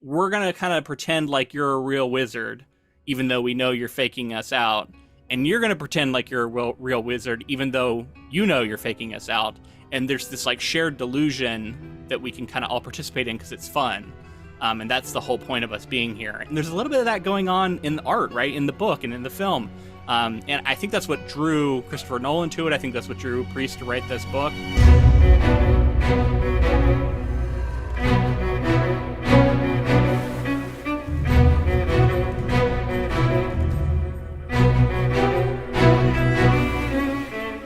we're going to kind of pretend like you're a real wizard, even though we know you're faking us out. And you're going to pretend like you're a real wizard, even though you know you're faking us out. And there's this like shared delusion that we can kind of all participate in because it's fun. And that's the whole point of us being here. And there's a little bit of that going on in the art, right? In the book and in the film. And I think that's what drew Christopher Nolan to it. I think that's what drew Priest to write this book.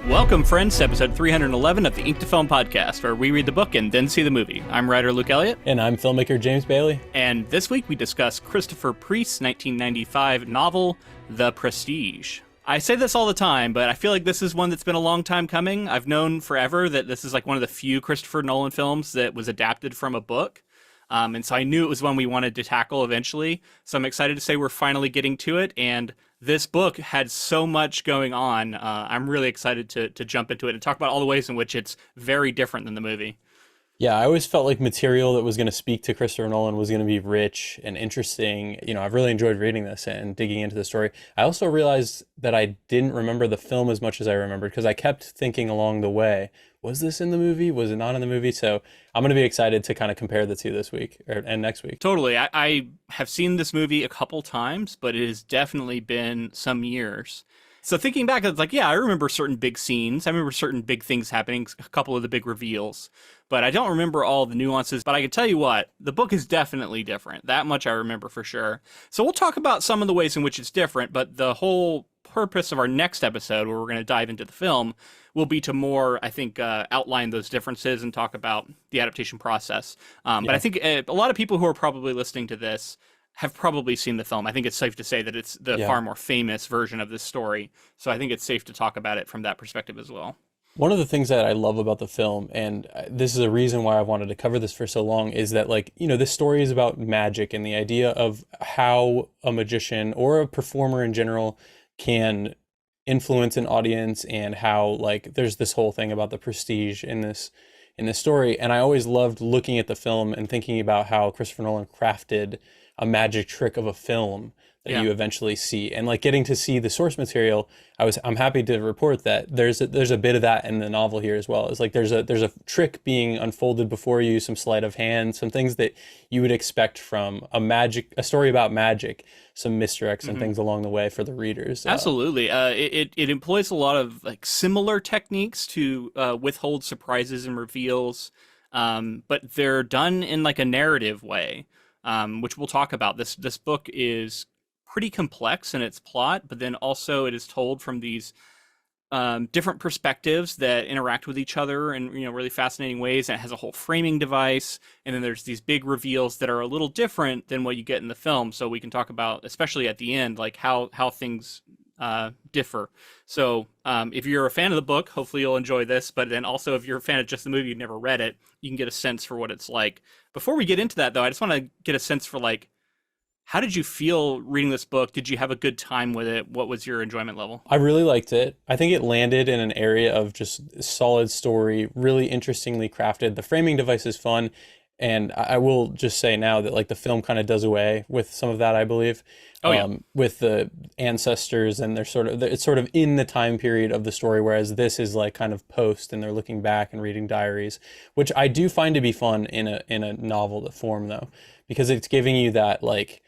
Welcome, friends, to episode 311 of the Ink to Film podcast, where we read the book and then see the movie. I'm writer Luke Elliott. And I'm filmmaker James Bailey. And this week we discuss Christopher Priest's 1995 novel, The Prestige. I say this all the time, but I feel like this is one that's been a long time coming. I've known forever that this is like one of the few Christopher Nolan films that was adapted from a book. And so I knew it was one we wanted to tackle eventually. So I'm excited to say we're finally getting to it. And this book had so much going on. I'm really excited to jump into it and talk about all the ways in which it's very different than the movie. Yeah, I always felt like material that was going to speak to Christopher Nolan was going to be rich and interesting. You know, I've really enjoyed reading this and digging into the story. I also realized that I didn't remember the film as much as I remembered because I kept thinking along the way, was this in the movie? Was it not in the movie? So I'm going to be excited to kind of compare the two this week and next week. Totally. I have seen this movie a couple times, but it has definitely been some years. So thinking back, it's like, yeah, I remember certain big scenes. I remember certain big things happening, a couple of the big reveals. But I don't remember all the nuances. But I can tell you what, the book is definitely different. That much I remember for sure. So we'll talk about some of the ways in which it's different. But the whole purpose of our next episode, where we're going to dive into the film, will be to more, I think, outline those differences and talk about the adaptation process. But I think a lot of people who are probably listening to this have probably seen the film. I think it's safe to say that it's the far more famous version of this story. So I think it's safe to talk about it from that perspective as well. One of the things that I love about the film, and this is a reason why I wanted to cover this for so long, is that, like, you know, this story is about magic and the idea of how a magician or a performer in general can influence an audience, and how, like, there's this whole thing about the prestige in this story. And I always loved looking at the film and thinking about how Christopher Nolan crafted a magic trick of a film that you eventually see, and like getting to see the source material. I'm happy to report that there's a bit of that in the novel here as well. It's like there's a trick being unfolded before you, some sleight of hand, some things that you would expect from a story about magic, some misdirects and things along the way for the readers. Absolutely. It employs a lot of like similar techniques to withhold surprises and reveals, but they're done in like a narrative way. Which we'll talk about. This book is pretty complex in its plot, but then also it is told from these different perspectives that interact with each other in, you know, really fascinating ways. And it has a whole framing device, and then there's these big reveals that are a little different than what you get in the film. So we can talk about, especially at the end, like how things differ. So if you're a fan of the book, hopefully you'll enjoy this. But then also, if you're a fan of just the movie, you've never read it, you can get a sense for what it's like. Before we get into that, though, I just want to get a sense for, like, how did you feel reading this book? Did you have a good time with it? What was your enjoyment level? I really liked it. I think it landed in an area of just solid story, really interestingly crafted. The framing device is fun. And I will just say now that, like, the film kind of does away with some of that, I believe. With the ancestors, and it's sort of in the time period of the story, whereas this is like kind of post, and they're looking back and reading diaries, which I do find to be fun in a novel form, though, because it's giving you that, like,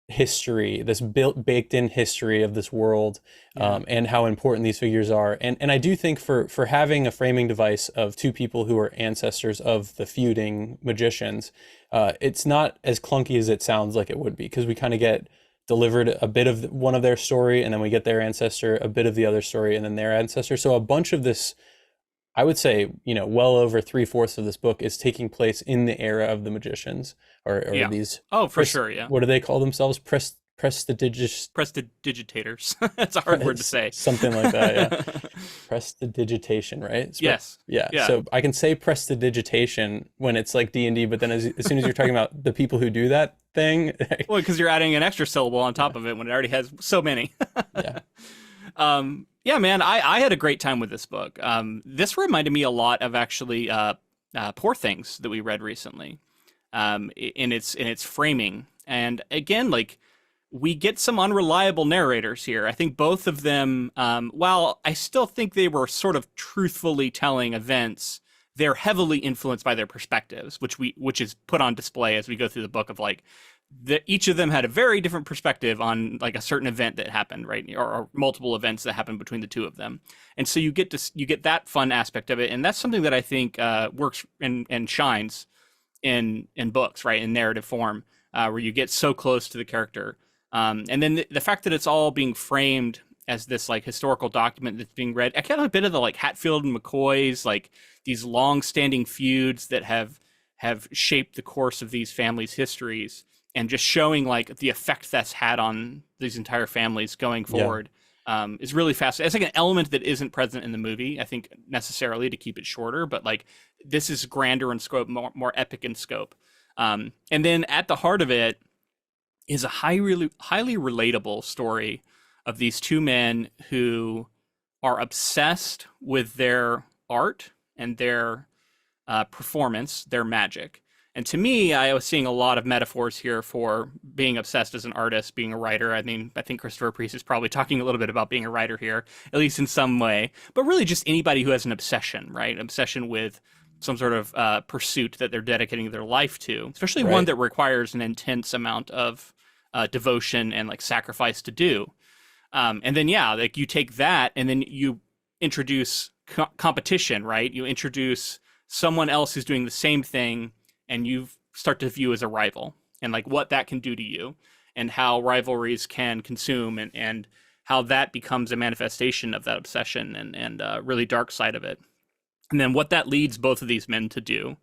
history, this baked in history of this world, and how important these figures are. And I do think for having a framing device of two people who are ancestors of the feuding magicians, it's not as clunky as it sounds like it would be, because we kind of get delivered a bit of one of their story, and then we get their ancestor, a bit of the other story, and then their ancestor. So a bunch of this, I would say, you know, well over 3/4 of this book is taking place in the era of the magicians, or these. Oh, for sure, yeah. What do they call themselves? Prestidigitators. That's a hard word to say. Something like that, yeah. Prestidigitation, right? Yes. Yeah. So I can say prestidigitation when it's like D&D, but then as soon as you're talking about the people who do that thing. Well, because you're adding an extra syllable on top of it when it already has so many. Yeah. Yeah, man, I had a great time with this book. This reminded me a lot of actually Poor Things that we read recently. in its framing. And again, like, we get some unreliable narrators here. I think both of them, while I still think they were sort of truthfully telling events, they're heavily influenced by their perspectives, which is put on display as we go through the book of like each of them had a very different perspective on like a certain event that happened, right, or multiple events that happened between the two of them, and so you get that fun aspect of it, and that's something that I think works and shines in books, right, in narrative form, where you get so close to the character. And then the fact that it's all being framed as this like historical document that's being read, I get a bit of the like Hatfield and McCoy's, like these long-standing feuds that have shaped the course of these families' histories, and just showing like the effect that's had on these entire families going forward. Is really fascinating. It's like an element that isn't present in the movie, I think, necessarily to keep it shorter, but like this is grander in scope, more epic in scope. And then at the heart of it is a highly relatable story of these two men who are obsessed with their art and their performance, their magic. And to me, I was seeing a lot of metaphors here for being obsessed as an artist, being a writer. I mean, I think Christopher Priest is probably talking a little bit about being a writer here, at least in some way. But really just anybody who has an obsession, right? Obsession with some sort of pursuit that they're dedicating their life to, especially one that requires an intense amount of devotion and like sacrifice to do. And then, like you take that and then you introduce competition, right? You introduce someone else who's doing the same thing, and you start to view as a rival, and like what that can do to you, and how rivalries can consume, and how that becomes a manifestation of that obsession and really dark side of it. And then what that leads both of these men to do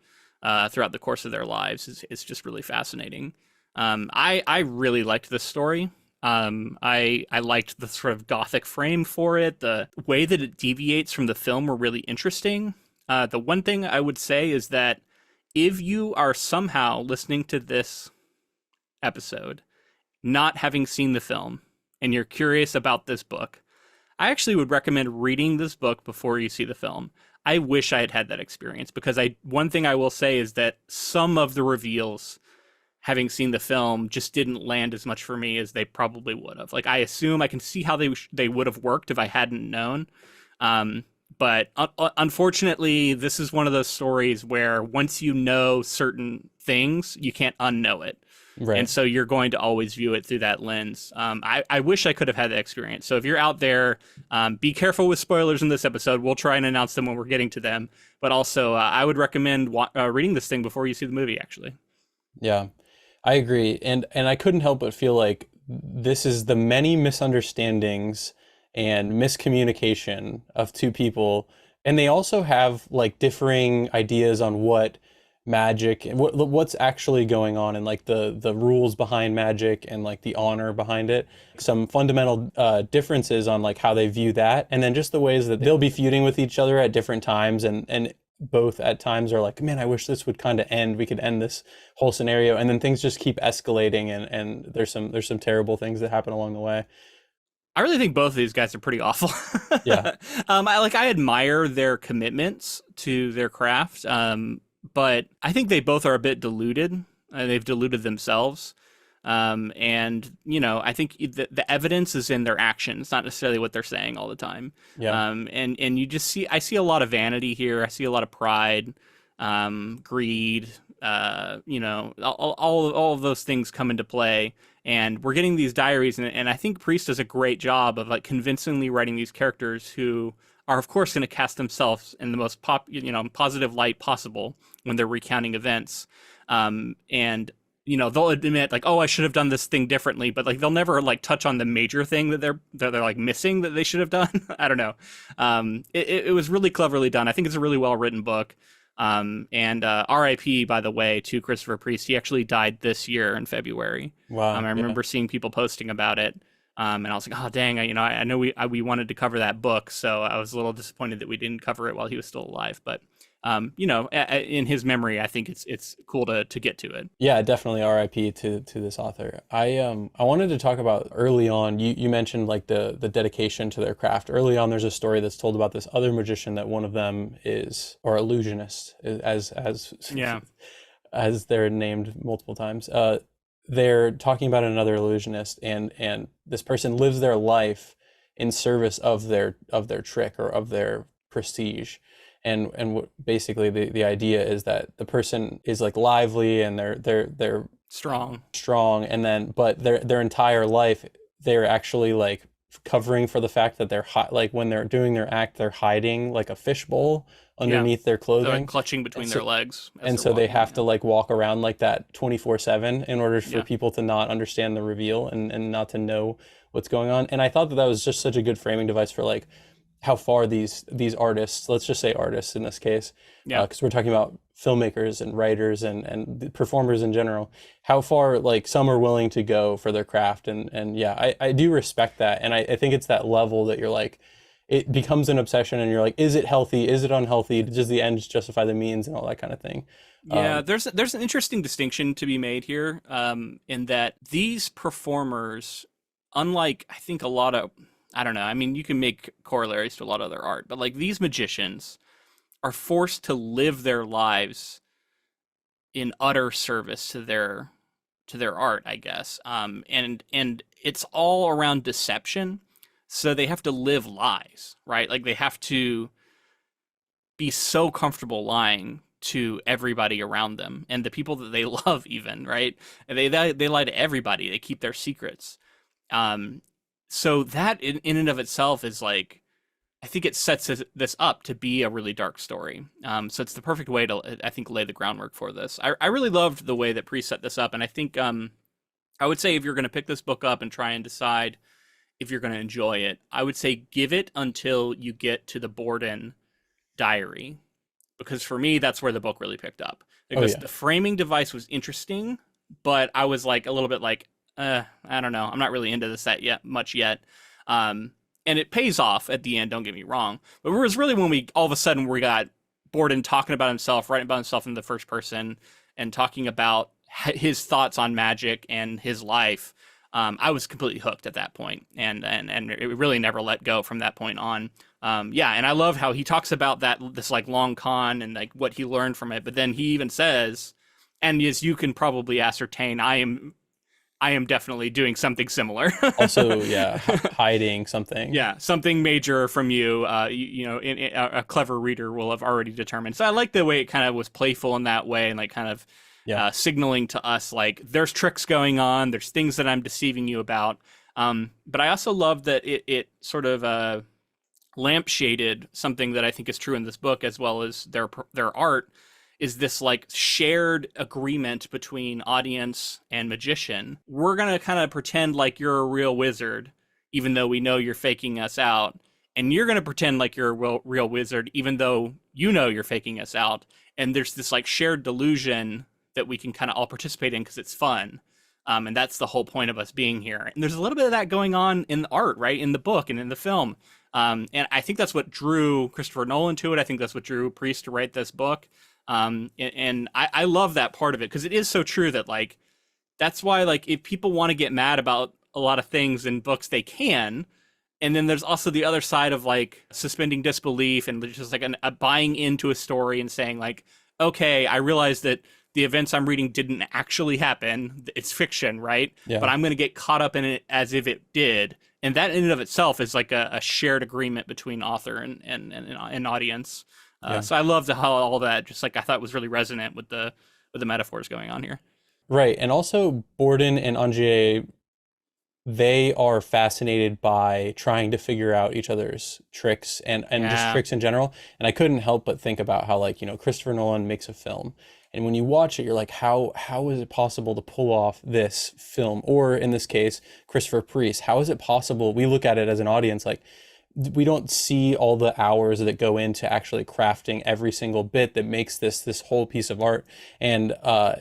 throughout the course of their lives is just really fascinating. I really liked this story. I liked the sort of gothic frame for it. The way that it deviates from the film were really interesting. The one thing I would say is that if you are somehow listening to this episode, not having seen the film, and you're curious about this book, I actually would recommend reading this book before you see the film. I wish I had had that experience, because one thing I will say is that some of the reveals, having seen the film, just didn't land as much for me as they probably would have. Like, I assume I can see how they would have worked if I hadn't known. But unfortunately, this is one of those stories where once you know certain things, you can't unknow it. Right. And so you're going to always view it through that lens. I wish I could have had that experience. So if you're out there, be careful with spoilers in this episode. We'll try and announce them when we're getting to them. But also, I would recommend reading this thing before you see the movie, actually. Yeah, I agree. And I couldn't help but feel like this is the many misunderstandings and miscommunication of two people, and they also have like differing ideas on what magic and what's actually going on, and like the rules behind magic and like the honor behind it. Some fundamental differences on like how they view that, and then just the ways that they'll be feuding with each other at different times, and both at times are like, man, I wish this would kind of end. We could end this whole scenario, and then things just keep escalating, and there's some terrible things that happen along the way. I really think both of these guys are pretty awful. Yeah. I admire their commitments to their craft, but I think they both are a bit deluded. They've deluded themselves. And, I think the evidence is in their actions, not necessarily what they're saying all the time. Yeah. And you just I see a lot of vanity here. I see a lot of pride, greed, all of those things come into play. And we're getting these diaries, and I think Priest does a great job of like convincingly writing these characters who are, of course, going to cast themselves in the most positive light possible when they're recounting events. And they'll admit like, oh, I should have done this thing differently, but like they'll never like touch on the major thing that they're like missing that they should have done. I don't know. It was really cleverly done. I think it's a really well written book. And RIP, by the way, to Christopher Priest. He actually died this year in February. Wow. I remember seeing people posting about it. And I was like, oh, dang, I know we wanted to cover that book, so I was a little disappointed that we didn't cover it while he was still alive. But, in his memory, I think it's cool to get to it. Yeah, definitely RIP to this author. I wanted to talk about early on, you mentioned like the dedication to their craft. Early on, there's a story that's told about this other magician that one of them is, or illusionist, as yeah. as they're named multiple times. They're talking about another illusionist, and this person lives their life in service of their trick or of their prestige. And what basically the idea is that the person is like lively and they're Strong. strong, and then but their entire life they're actually like covering for the fact that like when they're doing their act they're hiding like a fishbowl Yeah. underneath their They're like clothing. clutching And between so their legs as and they're so they walking. have to like walk around like that 24/7 in order for Yeah. people to not understand the reveal and not to know what's going on. And I thought that that was just such a good framing device for like how far these artists, let's just say artists in this case, Yeah. because we're talking about filmmakers and writers and the performers in general, how far like some are willing to go for their craft. And yeah, I do respect that. And I think it's that level that you're like, it becomes an obsession and you're like, is it healthy? Is it unhealthy? Does the ends justify the means and all that kind of thing? Yeah, Um, there's an interesting distinction to be made here, in that these performers, unlike I think a lot of, I don't know, I mean, you can make corollaries to a lot of other art, but like these magicians are forced to live their lives in utter service to their art, I guess. And it's all around deception, so they have to live lies, right? Like they have to be so comfortable lying to everybody around them and the people that they love, even, right? And they lie to everybody. They keep their secrets. Um, so that in and of itself is like, I think it sets this up to be a really dark story. So it's the perfect way to, I think, lay the groundwork for this. I really loved the way that Pre set this up, and I think I would say if you're going to pick this book up and try and decide if you're going to enjoy it, I would say give it until you get to the Borden diary, because for me that's where the book really picked up, oh because yeah, the framing device was interesting, but I was like a little bit like, I don't know, I'm not really into this that yet much yet. And it pays off at the end, don't get me wrong, but it was really when we all of a sudden we got Borden talking about himself, writing about himself in the first person, and talking about his thoughts on magic and his life. I was completely hooked at that point, and it really never let go from that point on. Yeah, and I love how he talks about this like long con and like what he learned from it, but then he even says, and as you can probably ascertain, I am definitely doing something similar. also yeah, hiding something. Yeah, something major from you. You know, a clever reader will have already determined. So I like the way it kind of was playful in that way, and like kind of Yeah, signaling to us like there's tricks going on, there's things that I'm deceiving you about. But I also love that it sort of lampshaded something that I think is true in this book as well as their art, is this like shared agreement between audience and magician. We're going to kind of pretend like you're a real wizard even though we know you're faking us out, and you're going to pretend like you're a real wizard even though you know you're faking us out. And there's this like shared delusion that we can kind of all participate in because it's fun. And that's the whole point of us being here. And there's a little bit of that going on in the art, right? In the book and in the film. And I think that's what drew Christopher Nolan to it. I think that's what drew Priest to write this book. And I love that part of it because it is so true that like, that's why like if people want to get mad about a lot of things in books, they can. And then there's also the other side of like suspending disbelief and just like a buying into a story and saying like, okay, I realize that the events I'm reading didn't actually happen. It's fiction, right? yeah. But I'm going to get caught up in it as if it did. And that in and of itself is like a shared agreement between author and audience. Yeah. So I loved how all that just like I thought was really resonant with the metaphors going on here. Right. And also Borden and Angier, they are fascinated by trying to figure out each other's tricks and just Yeah. tricks in general. And I couldn't help but think about how like, Christopher Nolan makes a film. And when you watch it, you're like, how is it possible to pull off this film? Or in this case, Christopher Priest, how is it possible? We look at it as an audience like we don't see all the hours that go into actually crafting every single bit that makes this whole piece of art. And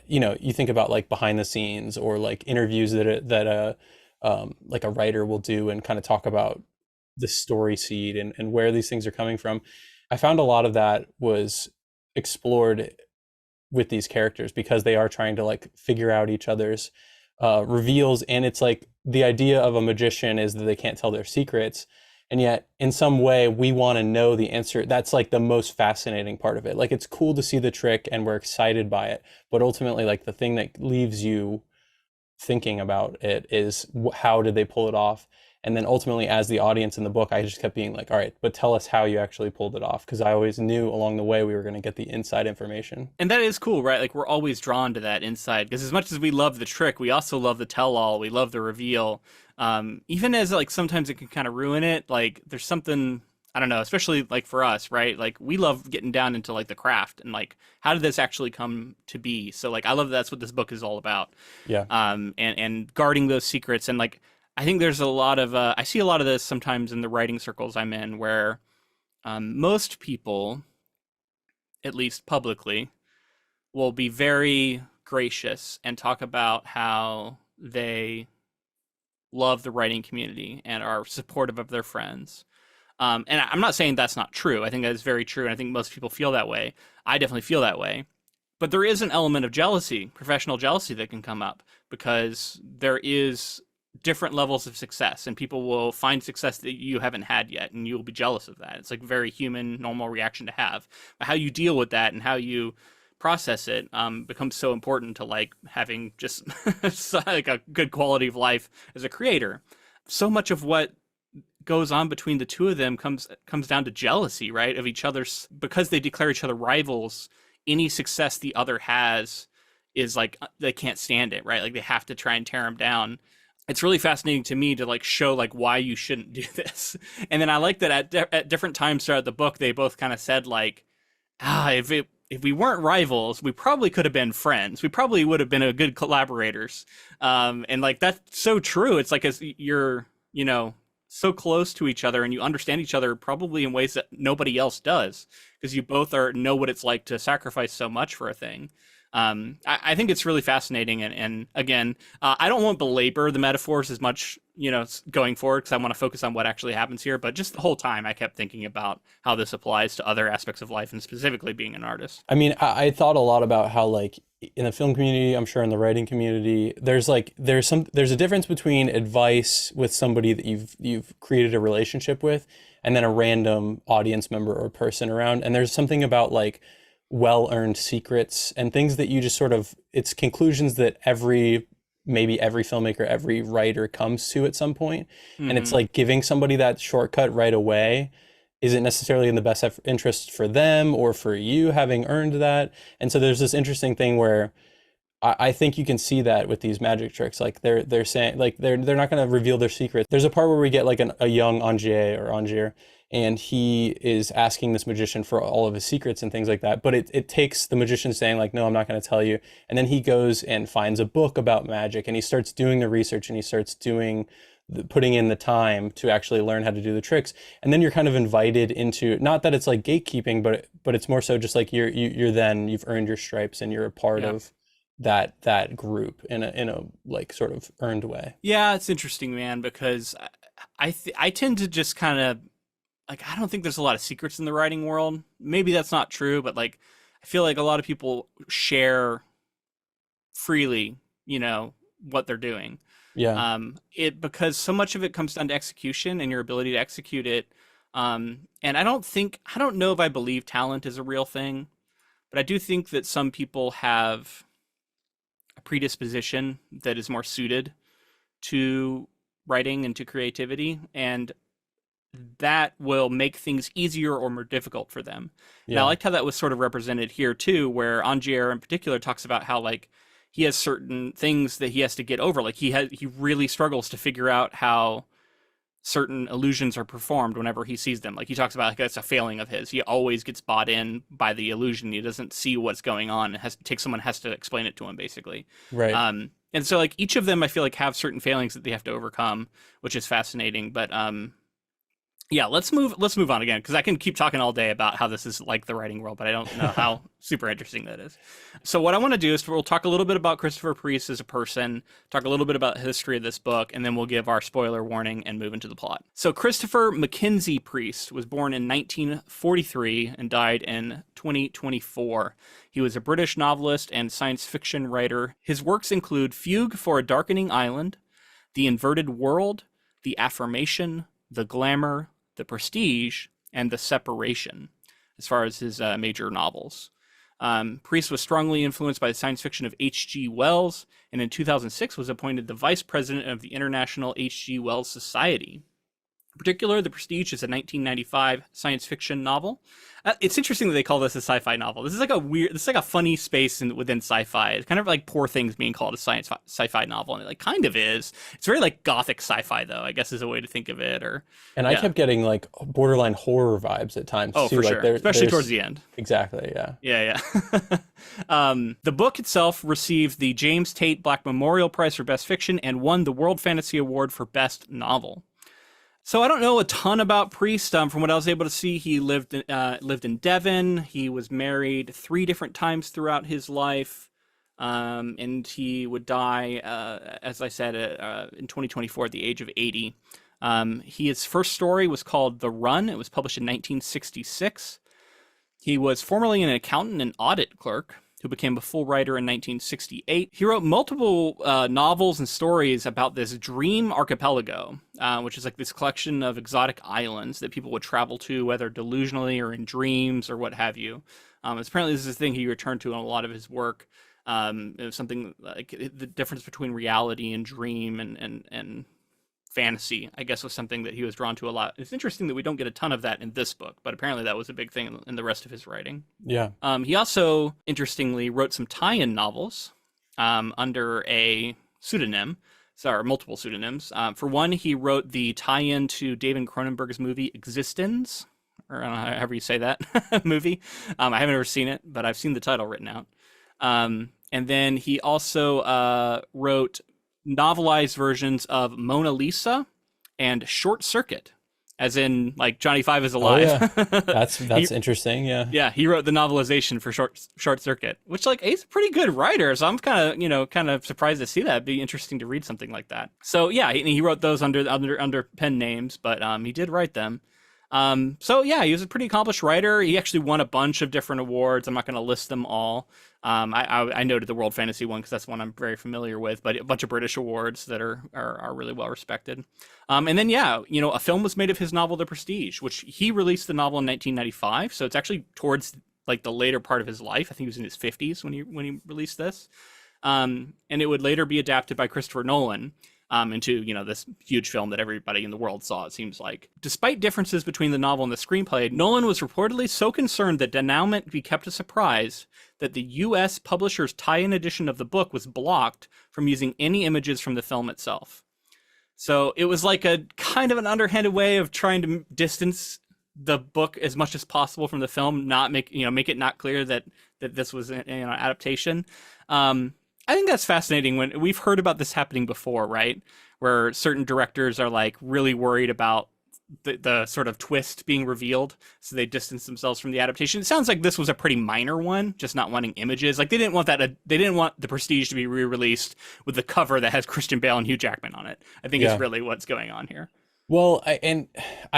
you think about like behind the scenes or like interviews that like a writer will do and kind of talk about the story seed and where these things are coming from. I found a lot of that was explored with these characters because they are trying to like figure out each other's reveals. And it's like the idea of a magician is that they can't tell their secrets. And yet, in some way, we want to know the answer. That's like the most fascinating part of it. Like, it's cool to see the trick and we're excited by it. But ultimately, like, the thing that leaves you thinking about it is how did they pull it off? And then ultimately, as the audience in the book, I just kept being like, all right, but tell us how you actually pulled it off. Because I always knew along the way we were going to get the inside information. And that is cool, right? Like we're always drawn to that inside because as much as we love the trick, we also love the tell-all. We love the reveal. Even as like sometimes it can kind of ruin it. Like there's something I don't know, especially like for us, right? Like we love getting down into like the craft and like how did this actually come to be? So like I love that's what this book is all about. Yeah. And guarding those secrets and like I think there's a lot of I see a lot of this sometimes in the writing circles I'm in where most people, at least publicly, will be very gracious and talk about how they love the writing community and are supportive of their friends. And I'm not saying that's not true. I think that is very true. And I think most people feel that way. I definitely feel that way. But there is an element of jealousy, professional jealousy that can come up because there is different levels of success and people will find success that you haven't had yet and you'll be jealous of that. It's like a very human, normal reaction to have. But how you deal with that and how you process it becomes so important to like having just like a good quality of life as a creator. So much of what goes on between the two of them comes down to jealousy, right? Of each other's, because they declare each other rivals, any success the other has is like they can't stand it, right? Like they have to try and tear them down. It's really fascinating to me to like show like why you shouldn't do this. And then I like that at different times throughout the book, they both kind of said like, if we weren't rivals, we probably could have been friends. We probably would have been a good collaborators. And like, that's so true. It's like, as you're, you know, so close to each other and you understand each other probably in ways that nobody else does because you both know what it's like to sacrifice so much for a thing. I think it's really fascinating. And again, I don't want to belabor the metaphors as much, you know, going forward because I want to focus on what actually happens here. But just the whole time I kept thinking about how this applies to other aspects of life and specifically being an artist. I mean, I thought a lot about how like in the film community, I'm sure in the writing community, there's a difference between advice with somebody that you've created a relationship with and then a random audience member or person around. And there's something about like well-earned secrets and things that you just sort of, it's conclusions that maybe every filmmaker, every writer comes to at some point. Mm-hmm. And it's like giving somebody that shortcut right away isn't necessarily in the best interest for them or for you having earned that. And so there's this interesting thing where I think you can see that with these magic tricks. Like they're saying, like they're not going to reveal their secret. There's a part where we get like a young Angier, and he is asking this magician for all of his secrets and things like that. But it takes the magician saying like, no, I'm not going to tell you. And then he goes and finds a book about magic and he starts doing the research and he starts putting in the time to actually learn how to do the tricks. And then you're kind of invited into, not that it's like gatekeeping, but it's more so just like you've earned your stripes and you're a part of that group in a like sort of earned way. Yeah, it's interesting, man, because I tend to just kind of like, I don't think there's a lot of secrets in the writing world. Maybe that's not true, but like, I feel like a lot of people share freely, you know, what they're doing. Yeah. Because so much of it comes down to execution and your ability to execute it. And I don't know if I believe talent is a real thing, but I do think that some people have a predisposition that is more suited to writing and to creativity. And that will make things easier or more difficult for them. Yeah. And I liked how that was sort of represented here too, where Angier in particular talks about how like he has certain things that he has to get over. Like he really struggles to figure out how certain illusions are performed whenever he sees them. Like he talks about like that's a failing of his. He always gets bought in by the illusion. He doesn't see what's going on. Someone has to explain it to him basically. Right. And so like each of them I feel like have certain failings that they have to overcome, which is fascinating. But yeah, let's move on again, because I can keep talking all day about how this is like the writing world, but I don't know how super interesting that is. So what I want to do is we'll talk a little bit about Christopher Priest as a person, talk a little bit about the history of this book, and then we'll give our spoiler warning and move into the plot. So Christopher Mackenzie Priest was born in 1943 and died in 2024. He was a British novelist and science fiction writer. His works include Fugue for a Darkening Island, The Inverted World, The Affirmation, The Glamour, The Prestige, and The Separation, as far as his major novels. Priest was strongly influenced by the science fiction of H.G. Wells, and in 2006 was appointed the vice president of the International H.G. Wells Society. In particular, The Prestige is a 1995 science fiction novel. It's interesting that they call this a sci-fi novel. This is like a funny space within sci-fi. It's kind of like Poor Things being called a sci-fi novel, and it like kind of is. It's very like gothic sci-fi, though, I guess is a way to think of it. I kept getting like borderline horror vibes at times too. For sure, especially towards the end. Exactly, yeah. Yeah. The book itself received the James Tate Black Memorial Prize for Best Fiction and won the World Fantasy Award for Best Novel. So I don't know a ton about Priest. From what I was able to see, he lived in Devon. He was married 3 different times throughout his life, and he would die, as I said, in 2024 at the age of 80. His first story was called The Run. It was published in 1966. He was formerly an accountant and audit clerk who became a full writer in 1968. He wrote multiple novels and stories about this dream archipelago, which is like this collection of exotic islands that people would travel to, whether delusionally or in dreams or what have you. Apparently this is a thing he returned to in a lot of his work. It was something like the difference between reality and dream and fantasy, I guess, was something that he was drawn to a lot. It's interesting that we don't get a ton of that in this book, but apparently that was a big thing in the rest of his writing. Yeah. He also, interestingly, wrote some tie-in novels under a pseudonym, multiple pseudonyms. For one, he wrote the tie-in to David Cronenberg's movie Existence, or I don't know however you say that movie. I haven't ever seen it, but I've seen the title written out. And then he also wrote novelized versions of Mona Lisa and Short Circuit, as in like Johnny Five is Alive. Oh, yeah. That's interesting. Yeah. Yeah, he wrote the novelization for Short Circuit, which like he's a pretty good writer. So I'm kind of surprised to see that. It'd be interesting to read something like that. So yeah, he wrote those under pen names, but he did write them. So yeah, he was a pretty accomplished writer. He actually won a bunch of different awards. I'm not going to list them all. I noted the World Fantasy one because that's one I'm very familiar with, but a bunch of British awards that are really well respected. And then a film was made of his novel The Prestige, which he released the novel in 1995. So it's actually towards like the later part of his life. I think he was in his 50s when he released this. And it would later be adapted by Christopher Nolan into this huge film that everybody in the world saw, it seems like. Despite differences between the novel and the screenplay, Nolan was reportedly so concerned that denouement be kept a surprise that the U.S. publisher's tie-in edition of the book was blocked from using any images from the film itself. So it was like a kind of an underhanded way of trying to distance the book as much as possible from the film, not make it not clear that this was an adaptation. I think that's fascinating when we've heard about this happening before, right? Where certain directors are like really worried about the sort of twist being revealed, so they distance themselves from the adaptation. It sounds like this was a pretty minor one, just not wanting images. Like they didn't want The Prestige to be re-released with the cover that has Christian Bale and Hugh Jackman on it. I think is really what's going on here. Well, I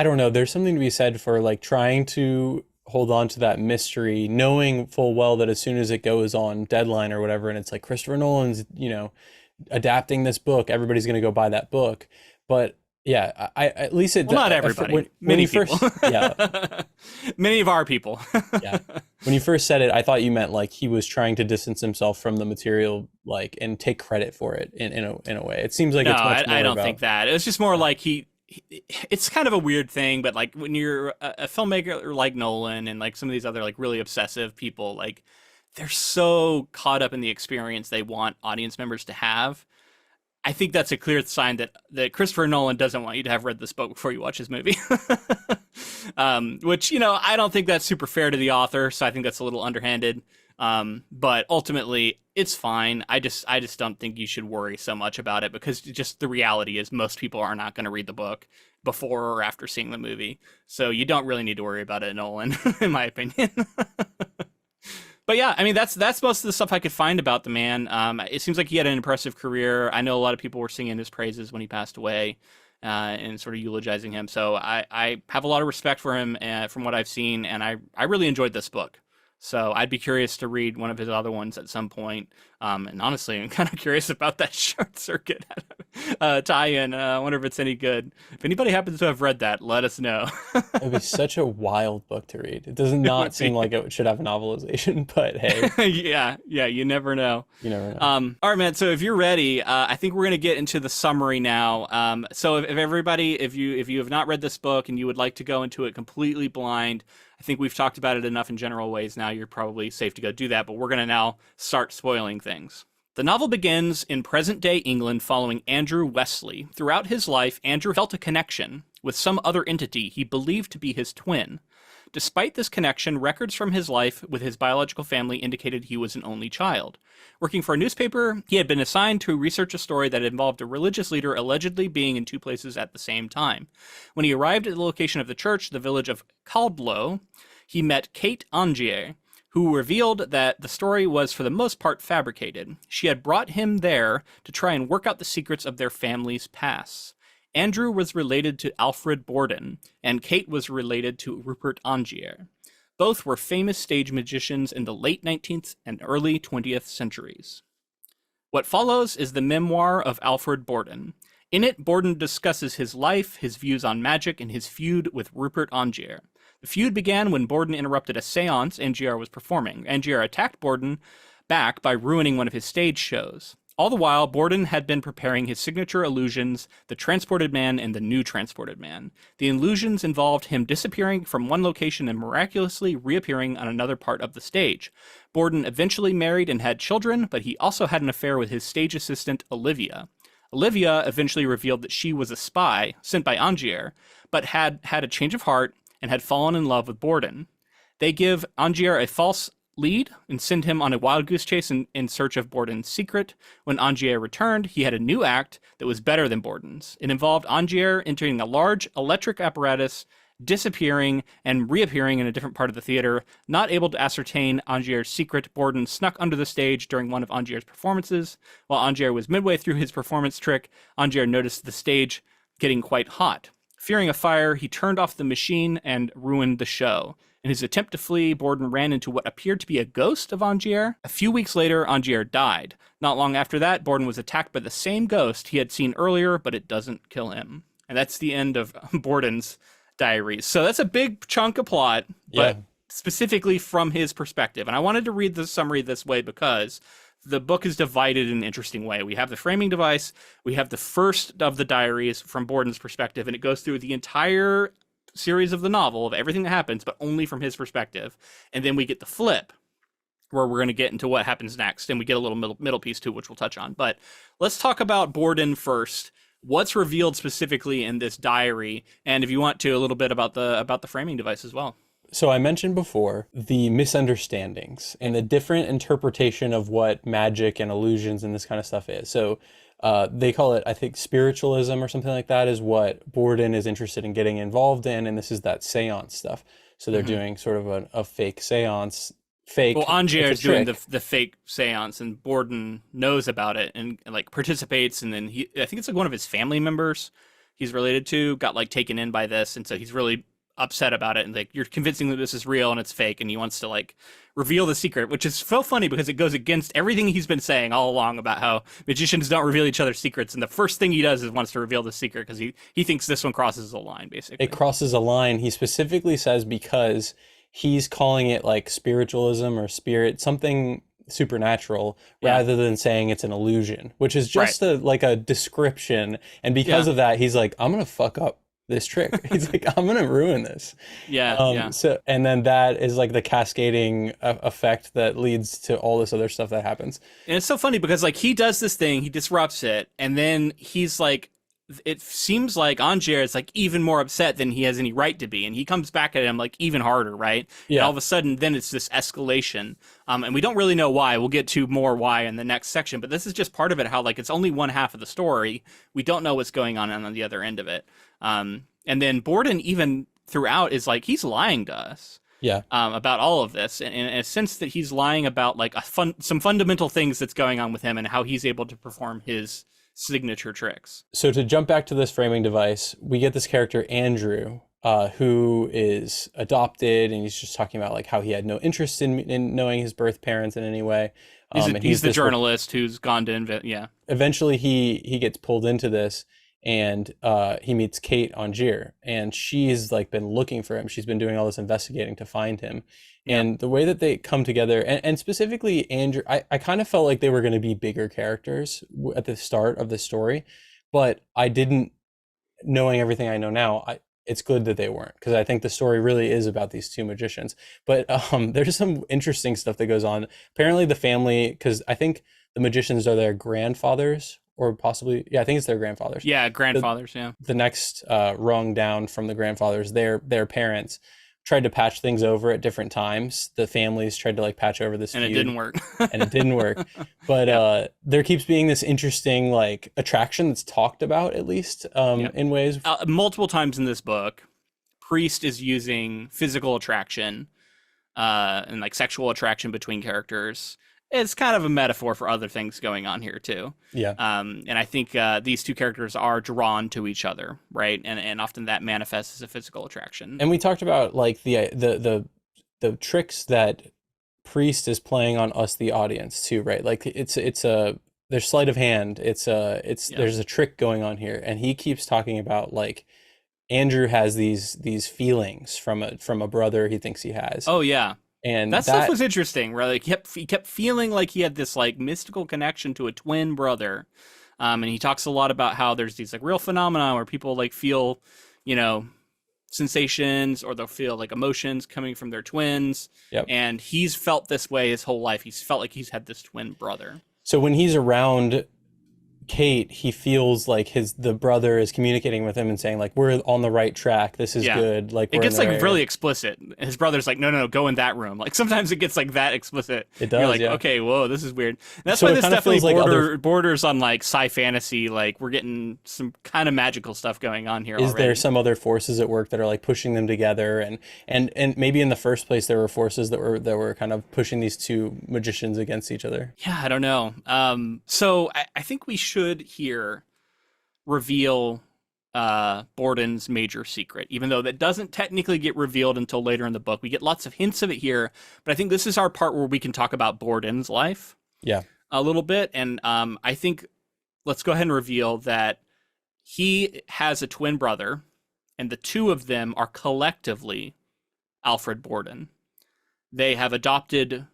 don't know. There's something to be said for like trying to hold on to that mystery, knowing full well that as soon as it goes on Deadline or whatever, and it's like Christopher Nolan's, adapting this book, everybody's going to go buy that book. But yeah, I at least it. Well, not everybody. Many people. Many of our people. Yeah. When you first said it, I thought you meant like he was trying to distance himself from the material, like, and take credit for it in a way. It seems like it's much more I don't think that. It was just more like it's kind of a weird thing, but like when you're a filmmaker like Nolan and like some of these other like really obsessive people, like they're so caught up in the experience they want audience members to have. I think that's a clear sign that Christopher Nolan doesn't want you to have read this book before you watch his movie. Which, I don't think that's super fair to the author, so I think that's a little underhanded. But ultimately, it's fine. I just don't think you should worry so much about it, because just the reality is most people are not going to read the book before or after seeing the movie. So you don't really need to worry about it, Nolan, in my opinion. But yeah, I mean, that's most of the stuff I could find about the man. It seems like he had an impressive career. I know a lot of people were singing his praises when he passed away and sort of eulogizing him. So I have a lot of respect for him from what I've seen, and I really enjoyed this book. So I'd be curious to read one of his other ones at some point. And honestly, I'm kind of curious about that Short Circuit tie-in. I wonder if it's any good. If anybody happens to have read that, let us know. It'd be such a wild book to read. It does It not would seem be. like it should have a novelization, but hey, Yeah, you never know. you never know. All right, man. So if you're ready, I think we're gonna get into the summary now. So if everybody, if you have not read this book and you would like to go into it completely blind, I think we've talked about it enough in general ways. Now you're probably safe to go do that. But we're gonna now start spoiling things. The novel begins in present-day England following Andrew Wesley. Throughout his life, Andrew felt a connection with some other entity he believed to be his twin. Despite this connection, records from his life with his biological family indicated he was an only child. Working for a newspaper, he had been assigned to research a story that involved a religious leader allegedly being in two places at the same time. When he arrived at the location of the church, the village of Caldlow, he met Kate Angier, who revealed that the story was for the most part fabricated. She had brought him there to try and work out the secrets of their family's pasts. Andrew was related to Alfred Borden, and Kate was related to Rupert Angier. Both were famous stage magicians in the late 19th and early 20th centuries. What follows is the memoir of Alfred Borden. In it, Borden discusses his life, his views on magic, and his feud with Rupert Angier. The feud began when Borden interrupted a séance Angier was performing. Angier attacked Borden back by ruining one of his stage shows. All the while, Borden had been preparing his signature illusions, the Transported Man and the New Transported Man. The illusions involved him disappearing from one location and miraculously reappearing on another part of the stage. Borden eventually married and had children, but he also had an affair with his stage assistant, Olivia. Olivia eventually revealed that she was a spy sent by Angier, but had had a change of heart and had fallen in love with Borden. They give Angier a false lead and send him on a wild goose chase in search of Borden's secret. When Angier returned, he had a new act that was better than Borden's. It involved Angier entering a large electric apparatus, disappearing and reappearing in a different part of the theater. Not able to ascertain Angier's secret, Borden snuck under the stage during one of Angier's performances. While Angier was midway through his performance trick, Angier noticed the stage getting quite hot. Fearing a fire, he turned off the machine and ruined the show. In his attempt to flee, Borden ran into what appeared to be a ghost of Angier. A few weeks later, Angier died. Not long after that, Borden was attacked by the same ghost he had seen earlier, but it doesn't kill him. And that's the end of Borden's diaries. So that's a big chunk of plot, but specifically from his perspective. And I wanted to read the summary this way because the book is divided in an interesting way. We have the framing device, we have the first of the diaries from Borden's perspective, and it goes through the entire series of the novel of everything that happens, but only from his perspective. And then we get the flip, where we're going to get into what happens next, and we get a little middle piece too, which we'll touch on. But let's talk about Borden first. What's revealed specifically in this diary, and if you want to, a little bit about the framing device as well. So I mentioned before the misunderstandings and the different interpretation of what magic and illusions and this kind of stuff is. So they call it, I think, spiritualism or something like that is what Borden is interested in getting involved in. And this is that seance stuff. So they're doing sort of a fake seance. Well, Angier is doing the fake seance, and Borden knows about it and like participates. And then I think it's like one of his family members he's related to got like taken in by this. And so he's really upset about it, and like, you're convincing that this is real and it's fake, and he wants to like reveal the secret, which is so funny because it goes against everything he's been saying all along about how magicians don't reveal each other's secrets, and the first thing he does is wants to reveal the secret because he thinks this one crosses a line. Basically, it crosses a line. He specifically says because he's calling it like spiritualism or spirit, something supernatural, rather than saying it's an illusion, which is just like a description. And because of that, he's like, I'm gonna fuck up this trick. He's like, I'm gonna ruin this. So, and then that is like the cascading effect that leads to all this other stuff that happens. And it's so funny because like he does this thing, he disrupts it, and then he's like, it seems like Angier is like even more upset than he has any right to be, and he comes back at him like even harder, right? And all of a sudden, then it's this escalation, and we don't really know why. We'll get to more why in the next section, but this is just part of it. How like it's only one half of the story. We don't know what's going on the other end of it. And then Borden even throughout is like he's lying to us. About all of this, and in a sense that he's lying about like some fundamental things that's going on with him and how he's able to perform his signature tricks. So to jump back to this framing device, we get this character Andrew, who is adopted, and he's just talking about like how he had no interest in knowing his birth parents in any way. He's the journalist who's gone to invent. eventually he gets pulled into this, and he meets Kate on Gier, and she's like been looking for him. She's been doing all this investigating to find him. Yeah. And the way that they come together, and specifically Andrew, I kind of felt like they were going to be bigger characters at the start of the story, but I didn't, knowing everything I know now, it's good that they weren't, because I think the story really is about these two magicians. But there's some interesting stuff that goes on. Apparently the family, because I think the magicians are their grandfathers, or possibly, yeah, I think it's their grandfathers. Yeah, grandfathers, yeah. The next rung down from the grandfathers, their parents tried to patch things over at different times. The families tried to like patch over this And feud, it didn't work. and it didn't work. But there keeps being this interesting like attraction that's talked about, at least in ways. Multiple times in this book, Priest is using physical attraction and like sexual attraction between characters. It's kind of a metaphor for other things going on here too. Yeah. And I think these two characters are drawn to each other, right? And often that manifests as a physical attraction. And we talked about like the tricks that Priest is playing on us, the audience, too, right? Like it's a there's sleight of hand. There's a trick going on here, and he keeps talking about like Andrew has these feelings from a brother he thinks he has. Oh yeah. And that stuff was interesting, right? Like he kept feeling like he had this like mystical connection to a twin brother. And he talks a lot about how there's these like real phenomena where people like feel, you know, sensations, or they'll feel like emotions coming from their twins. Yep. And he's felt this way his whole life. He's felt like he's had this twin brother. So when he's around Kate, he feels like the brother is communicating with him and saying like, we're on the right track, this is good. Like it gets like really explicit. His brother's like, no, go in that room. Like sometimes it gets like that explicit. It does. You're like, yeah. okay, whoa, this is weird. And that's So why it this kinda definitely feels like borders on like sci fantasy. Like we're getting some kind of magical stuff going on here. Is already. there some other forces at work that are like pushing them together, and maybe in the first place there were forces that were kind of pushing these two magicians against each other? Yeah, I don't know. So I think we should here reveal Borden's major secret, even though that doesn't technically get revealed until later in the book. We get lots of hints of it here, but I think this is our part where we can talk about Borden's life a little bit. And I think let's go ahead and reveal that he has a twin brother, and the two of them are collectively Alfred Borden. They have adopted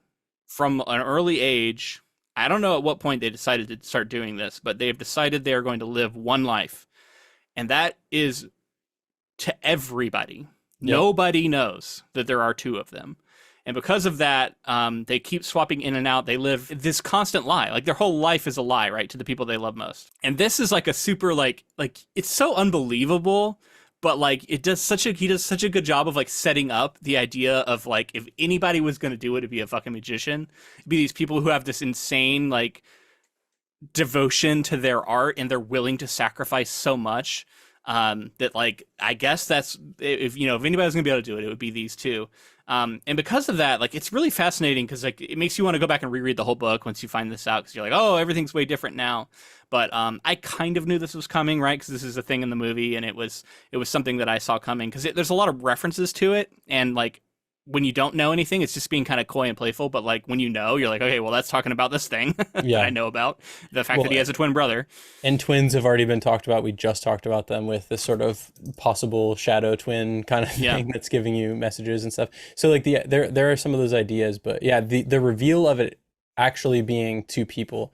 from an early age. I don't know at what point they decided to start doing this, but they have decided they are going to live one life. And that is to everybody. Yep. Nobody knows that there are two of them. And because of that, they keep swapping in and out. They live this constant lie. Like their whole life is a lie, right? To the people they love most. And this is like a super like it's so unbelievable. But like he does such a good job of like setting up the idea of like if anybody was going to do it, it'd be a fucking magician. It'd be these people who have this insane like devotion to their art, and they're willing to sacrifice so much that like I guess that's if anybody was going to be able to do it, it would be these two. And because of that, like it's really fascinating because like it makes you want to go back and reread the whole book once you find this out, because you're like, oh, everything's way different now. But I kind of knew this was coming, right? Because this is a thing in the movie, and it was something that I saw coming because there's a lot of references to it, and like when you don't know anything, it's just being kind of coy and playful. But like when you know, you're like, okay, well, that's talking about this thing that I know about, the fact that he has a twin brother. And twins have already been talked about. We just talked about them with this sort of possible shadow twin kind of thing that's giving you messages and stuff. So like there are some of those ideas, but yeah, the reveal of it actually being two people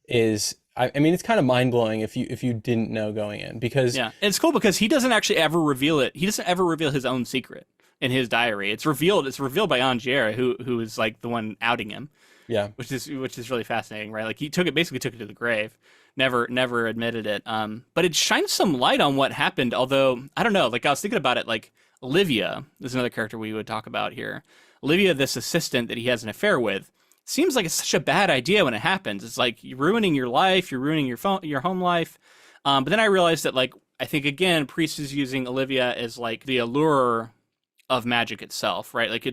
is. I mean, it's kind of mind blowing if you didn't know going in, because and it's cool because he doesn't actually ever reveal it. He doesn't ever reveal his own secret in his diary. It's revealed by Angier, who is like the one outing him. Yeah, which is really fascinating, right? Like he basically took it to the grave, never admitted it. But it shines some light on what happened. Although I don't know, like I was thinking about it, like Olivia is another character we would talk about here. Olivia, this assistant that he has an affair with. Seems like it's such a bad idea when it happens. It's like you're ruining your life, you're ruining your home life. But then I realized that, like, I think again, Priest is using Olivia as like the allure of magic itself, right? Like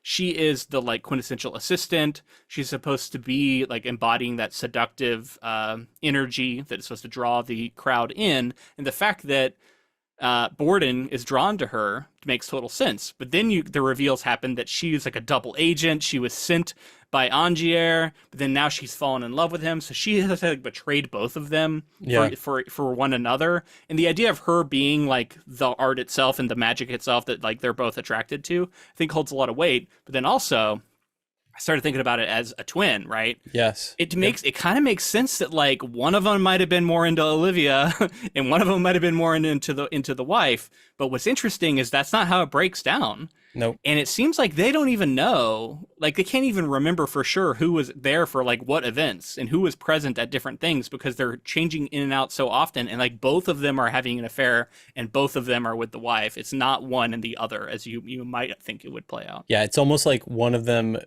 she is the like quintessential assistant. She's supposed to be like embodying that seductive energy that is supposed to draw the crowd in. And the fact that Borden is drawn to her. It makes total sense. But then the reveals happen that she's like a double agent. She was sent by Angier, but then now she's fallen in love with him. So she has like betrayed both of them Yeah. for one another. And the idea of her being like the art itself and the magic itself that like they're both attracted to, I think holds a lot of weight. But then also, I started thinking about it as a twin, right? Yes. It kind of makes sense that like one of them might have been more into Olivia and one of them might have been more into the wife. But what's interesting is that's not how it breaks down. Nope. And it seems like they don't even know, like they can't even remember for sure who was there for like what events and who was present at different things because they're changing in and out so often. And like both of them are having an affair and both of them are with the wife. It's not one and the other as you might think it would play out. Yeah, it's almost like one of them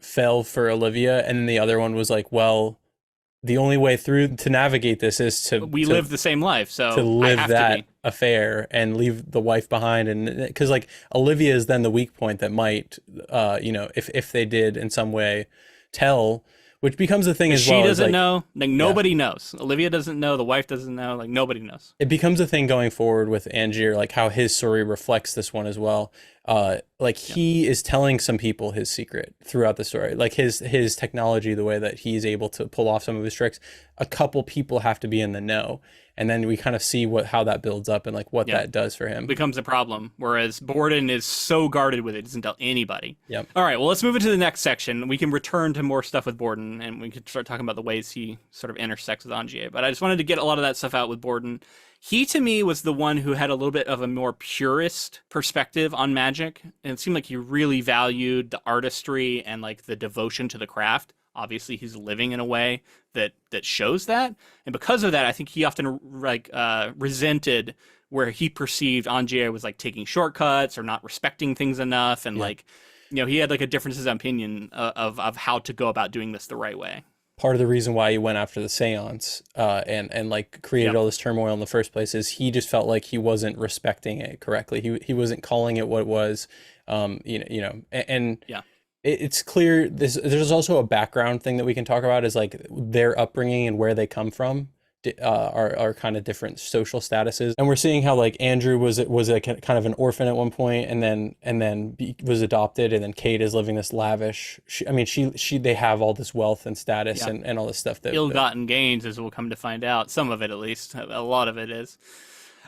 fell for Olivia and then the other one was like, well, the only way through to navigate this is to live the same life, so to live I have that to be. affair and leave the wife behind. And because like Olivia is then the weak point that might if they did in some way tell, which becomes the thing as she well. She doesn't like, know, like nobody knows. Olivia doesn't know, the wife doesn't know, like nobody knows. It becomes a thing going forward with Angier, like how his story reflects this one as well. He is telling some people his secret throughout the story, like his technology, the way that he's able to pull off some of his tricks. A couple people have to be in the know, and then we kind of see how that builds up and like what that does for him. It becomes a problem, whereas Borden is so guarded with it, doesn't tell anybody. Yep. All right, well, let's move into the next section. We can return to more stuff with Borden, and we can start talking about the ways he sort of intersects with Angier. But I just wanted to get a lot of that stuff out with Borden. He, to me, was the one who had a little bit of a more purist perspective on magic. And it seemed like he really valued the artistry and like the devotion to the craft. Obviously, he's living in a way that shows that. And because of that, I think he often resented where he perceived Angier was like taking shortcuts or not respecting things enough. And he had like a differences of opinion of how to go about doing this the right way. Part of the reason why he went after the séance and like created all this turmoil in the first place is he just felt like he wasn't respecting it correctly. He wasn't calling it what it was, It's clear there's also a background thing that we can talk about is like their upbringing and where they come from are kind of different social statuses. And we're seeing how like Andrew was a kind of an orphan at one point and then was adopted, and then Kate is living this lavish. They have all this wealth and status and all this stuff that ill-gotten gains, as we'll come to find out. Some of it, at least, a lot of it is.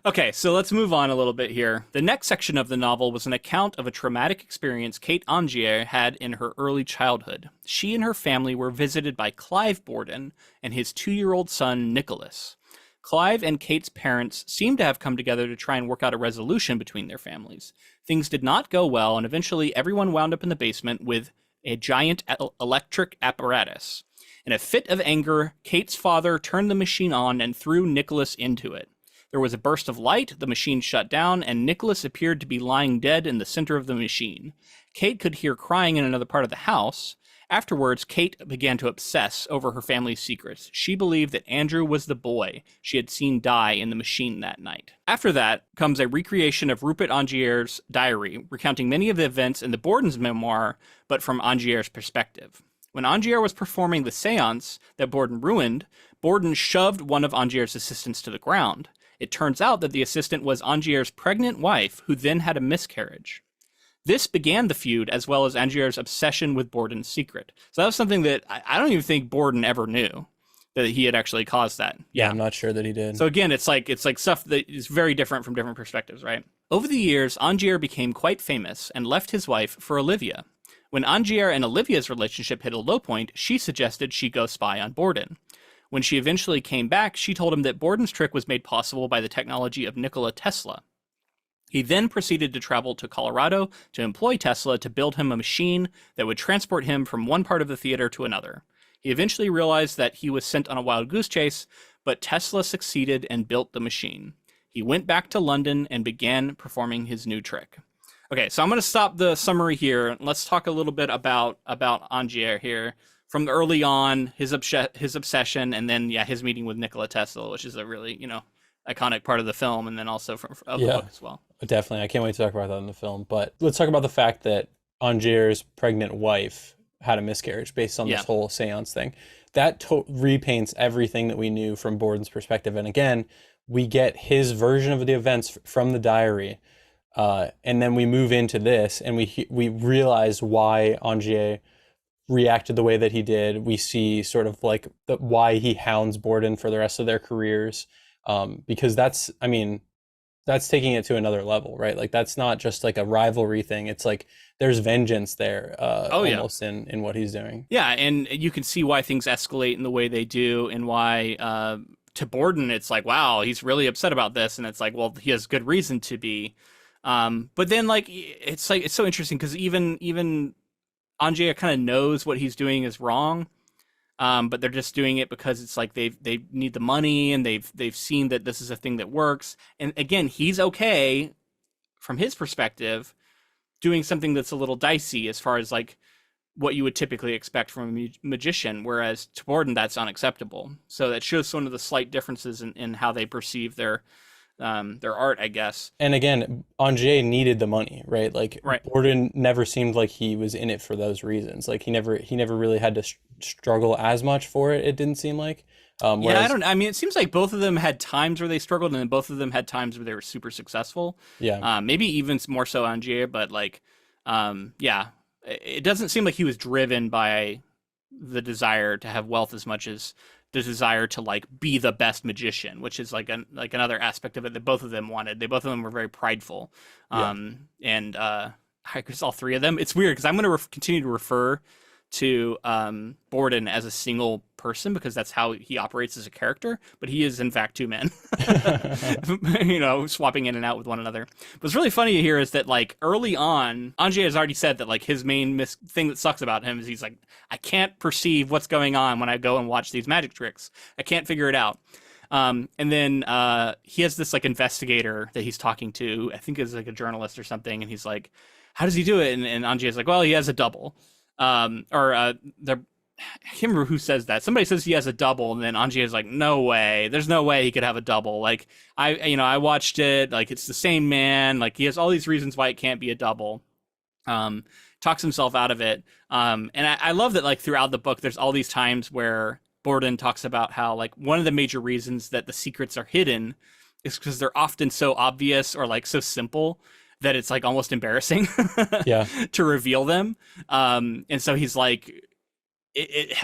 Okay, so let's move on a little bit here. The next section of the novel was an account of a traumatic experience Kate Angier had in her early childhood. She and her family were visited by Clive Borden and his 2-year-old son, Nicholas. Clive and Kate's parents seemed to have come together to try and work out a resolution between their families. Things did not go well, and eventually everyone wound up in the basement with a giant electric apparatus. In a fit of anger, Kate's father turned the machine on and threw Nicholas into it. There was a burst of light, the machine shut down, and Nicholas appeared to be lying dead in the center of the machine. Kate could hear crying in another part of the house. Afterwards, Kate began to obsess over her family's secrets. She believed that Andrew was the boy she had seen die in the machine that night. After that comes a recreation of Rupert Angier's diary, recounting many of the events in the Borden's memoir, but from Angier's perspective. When Angier was performing the séance that Borden ruined, Borden shoved one of Angier's assistants to the ground. It turns out that the assistant was Angier's pregnant wife, who then had a miscarriage. This began the feud, as well as Angier's obsession with Borden's secret. So that was something that I don't even think Borden ever knew, that he had actually caused that. Yeah, I'm not sure that he did. So again, it's like stuff that is very different from different perspectives, right? Over the years, Angier became quite famous and left his wife for Olivia. When Angier and Olivia's relationship hit a low point, she suggested she go spy on Borden. When she eventually came back, she told him that Borden's trick was made possible by the technology of Nikola Tesla. He then proceeded to travel to Colorado to employ Tesla to build him a machine that would transport him from one part of the theater to another. He eventually realized that he was sent on a wild goose chase, but Tesla succeeded and built the machine. He went back to London and began performing his new trick. Okay, so I'm going to stop the summary here. Let's talk a little bit about Angier here. From early on, his obsession, and then his meeting with Nikola Tesla, which is a really iconic part of the film, and then also of the book as well. Definitely, I can't wait to talk about that in the film. But let's talk about the fact that Angier's pregnant wife had a miscarriage based on this whole séance thing. that repaints everything that we knew from Borden's perspective. And again, we get his version of the events from the diary. And then we move into this, and we realize why Angier reacted the way that he did. We see sort of like why he hounds Borden for the rest of their careers, because that's, I mean, that's taking it to another level, right? Like that's not just like a rivalry thing. It's like there's vengeance there, almost in what he's doing. Yeah, and you can see why things escalate in the way they do, and why to Borden it's like, wow, he's really upset about this, and it's like, well, he has good reason to be. But then like it's so interesting because even Angier kind of knows what he's doing is wrong. But they're just doing it because it's like they need the money, and they've seen that this is a thing that works. And again, he's okay from his perspective doing something that's a little dicey as far as like what you would typically expect from a magician, whereas to Borden that's unacceptable. So that shows one of the slight differences in how they perceive their art, I guess. And again, Angier needed the money, right? Like right. Borden never seemed like he was in it for those reasons. Like he never really had to struggle as much for it. It didn't seem like. Yeah, I mean, it seems like both of them had times where they struggled, and then both of them had times where they were super successful. Yeah. Maybe even more so Angier, but like, yeah, it doesn't seem like he was driven by the desire to have wealth as much as the desire to like be the best magician, which is like another aspect of it that both of them wanted. Both of them were very prideful. And I guess all three of them. It's weird because I'm going to continue to refer to Borden as a single person because that's how he operates as a character, but he is in fact two men. Swapping in and out with one another. What's really funny here is that like early on, Angier has already said that like his main thing that sucks about him is he's like, I can't perceive what's going on when I go and watch these magic tricks. I can't figure it out. And then he has this like investigator that he's talking to, I think is like a journalist or something, and he's like, how does he do it? And Angier's like, well, he has a double. I can't remember who says that. Somebody says he has a double, and then Angier's like, no way. There's no way he could have a double. Like, I watched it. Like, it's the same man. Like, he has all these reasons why it can't be a double. Talks himself out of it. And I love that, like, throughout the book, there's all these times where Borden talks about how, like, one of the major reasons that the secrets are hidden is because they're often so obvious or, like, so simple that it's like almost embarrassing to reveal them. And so he's like,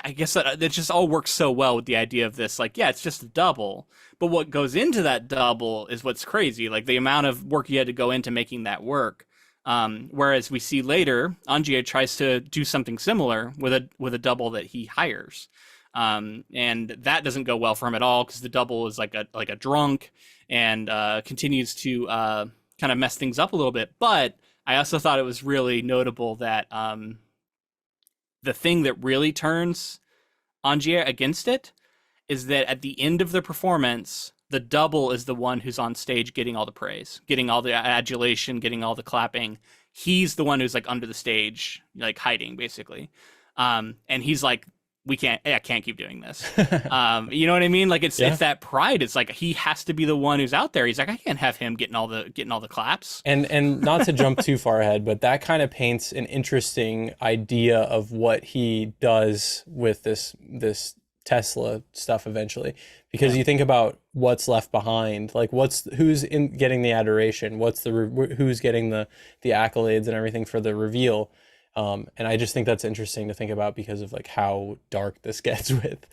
I guess that it just all works so well with the idea of this, like, yeah, it's just a double, but what goes into that double is what's crazy. Like the amount of work you had to go into making that work. Whereas we see later, Angier tries to do something similar with a double that he hires. And that doesn't go well for him at all because the double is like a drunk and continues to kind of mess things up a little bit. But I also thought it was really notable that the thing that really turns Angier against it is that at the end of the performance, the double is the one who's on stage getting all the praise, getting all the adulation, getting all the clapping. He's the one who's like under the stage, like hiding basically. And he's like, I can't keep doing this. You know what I mean? Like it's that pride. It's like he has to be the one who's out there. He's like, I can't have him getting all the claps. And not to jump too far ahead, but that kind of paints an interesting idea of what he does with this Tesla stuff eventually, because you think about what's left behind, like who's getting the adoration, who's getting the accolades and everything for the reveal. And I just think that's interesting to think about because of like how dark this gets with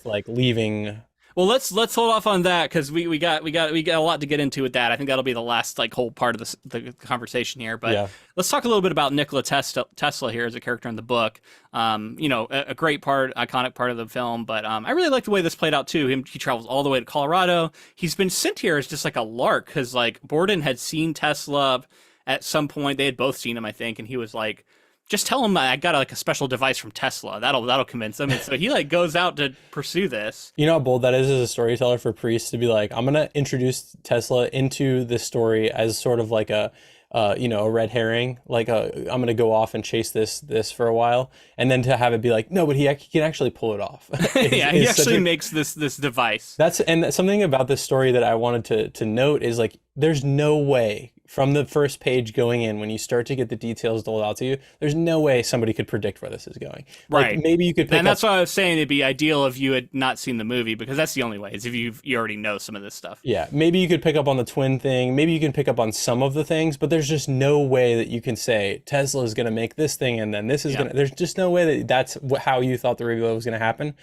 like leaving. Well, let's hold off on that because we got a lot to get into with that. I think that'll be the last like whole part of the conversation here. But let's talk a little bit about Nikola Tesla here as a character in the book. A great part, iconic part of the film. But I really like the way this played out too. He travels all the way to Colorado. He's been sent here as just like a lark because like Borden had seen Tesla at some point. They had both seen him, I think, and he was like, just tell him I got like a special device from Tesla. That'll convince him. And so he like goes out to pursue this. You know how bold that is as a storyteller for Priest to be like, I'm gonna introduce Tesla into this story as sort of like a red herring. Like I'm gonna go off and chase this for a while, and then to have it be like, no, but he can actually pull it off. He actually makes this device. And something about this story that I wanted to note is like there's no way from the first page going in, when you start to get the details doled out to you, there's no way somebody could predict where this is going. Like Right. maybe you could pick And up. that's why I was saying it'd be ideal if you had not seen the movie, because that's the only way, is if you already know some of this stuff. Yeah, maybe you could pick up on the twin thing. Maybe you can pick up on some of the things, but there's just no way that you can say Tesla is going to make this thing and then this is Yeah. going to. There's just no way that that's how you thought the reveal was going to happen.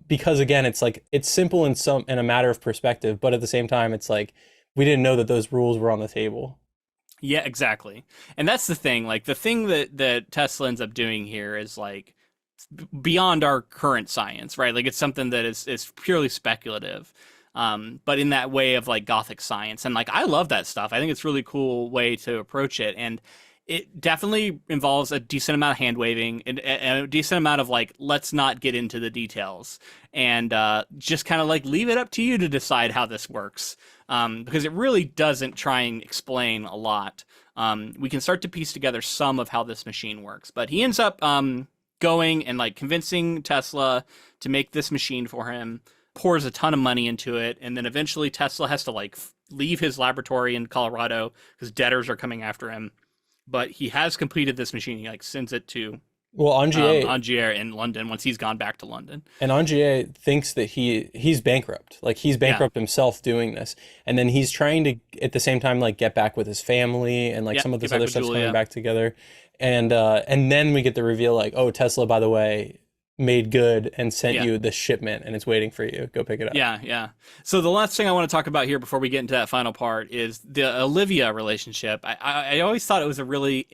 Because again, it's like it's simple in a matter of perspective, but at the same time, it's like we didn't know that those rules were on the table. Yeah, exactly. And that's the thing. Like the thing that Tesla ends up doing here is like beyond our current science, right? Like it's something that is purely speculative. But in that way of like Gothic science. And like I love that stuff. I think it's a really cool way to approach it. And it definitely involves a decent amount of hand waving and a decent amount of like, let's not get into the details and just kind of like leave it up to you to decide how this works. Because it really doesn't try and explain a lot. We can start to piece together some of how this machine works, but he ends up going and like convincing Tesla to make this machine for him, pours a ton of money into it, and then eventually Tesla has to like leave his laboratory in Colorado because debtors are coming after him. But he has completed this machine. He like sends it to Well, Angier in London once he's gone back to London. And Angier thinks that he's bankrupt. Like he's bankrupt himself doing this. And then he's trying to at the same time like get back with his family and like some of this other stuff's coming back together. And then we get the reveal like, oh, Tesla, by the way, made good and sent you the shipment and it's waiting for you. Go pick it up. Yeah. So the last thing I want to talk about here before we get into that final part is the Olivia relationship. I always thought it was a really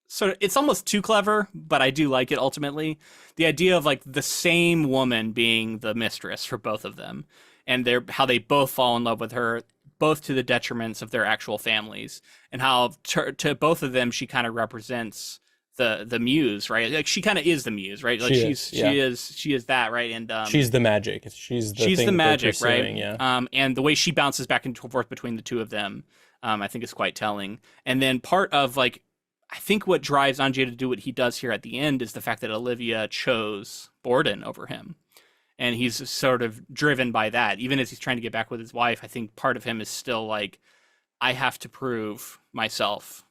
sort of, it's almost too clever, but I do like it ultimately. The idea of like the same woman being the mistress for both of them and how they both fall in love with her, both to the detriments of their actual families, and how to both of them she kind of represents the muse, right? Like she kind of is the muse, right? Like she is that, right? And she's the magic. She's the magic, right? Yeah. And the way she bounces back and forth between the two of them, I think is quite telling. And then part of like, I think what drives Angier to do what he does here at the end is the fact that Olivia chose Borden over him. And he's sort of driven by that. Even as he's trying to get back with his wife, I think part of him is still like, I have to prove myself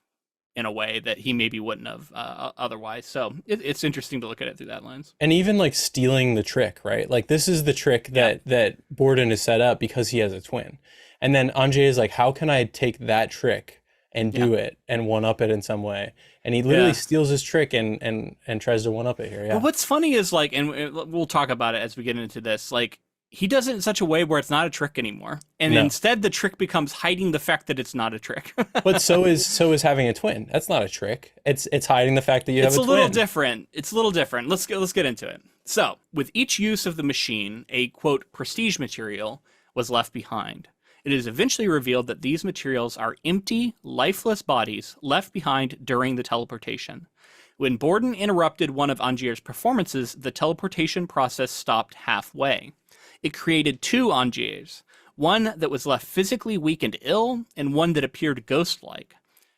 in a way that he maybe wouldn't have otherwise. So it's interesting to look at it through that lens. And even like stealing the trick, right? Like this is the trick that Borden is set up because he has a twin. And then Angier is like, how can I take that trick and do it and one up it in some way? And he literally steals his trick and tries to one up it here. Yeah. But what's funny is like, and we'll talk about it as we get into this, like he does it in such a way where it's not a trick anymore. And instead the trick becomes hiding the fact that it's not a trick. But so is having a twin. That's not a trick. It's hiding the fact that you have a twin. It's a little different. It's a little different. Let's get into it. So with each use of the machine, a quote prestige material was left behind. It is eventually revealed that these materials are empty, lifeless bodies left behind during the teleportation. When Borden interrupted one of Angier's performances, the teleportation process stopped halfway. It created two Angiers, one that was left physically weak and ill, and one that appeared ghost-like.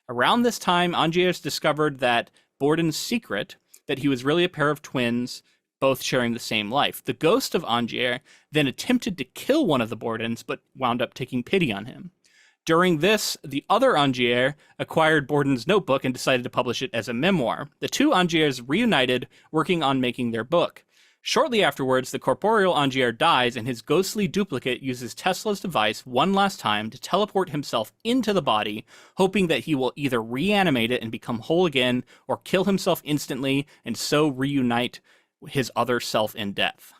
Around this time, Angiers discovered that Borden's secret, that he was really a pair of twins, both sharing the same life. The ghost of Angier then attempted to kill one of the Bordens, but wound up taking pity on him. During this, the other Angier acquired Borden's notebook and decided to publish it as a memoir. The two Angiers reunited, working on making their book. Shortly afterwards, the corporeal Angier dies, and his ghostly duplicate uses Tesla's device one last time to teleport himself into the body, hoping that he will either reanimate it and become whole again, or kill himself instantly and so reunite his other self in death.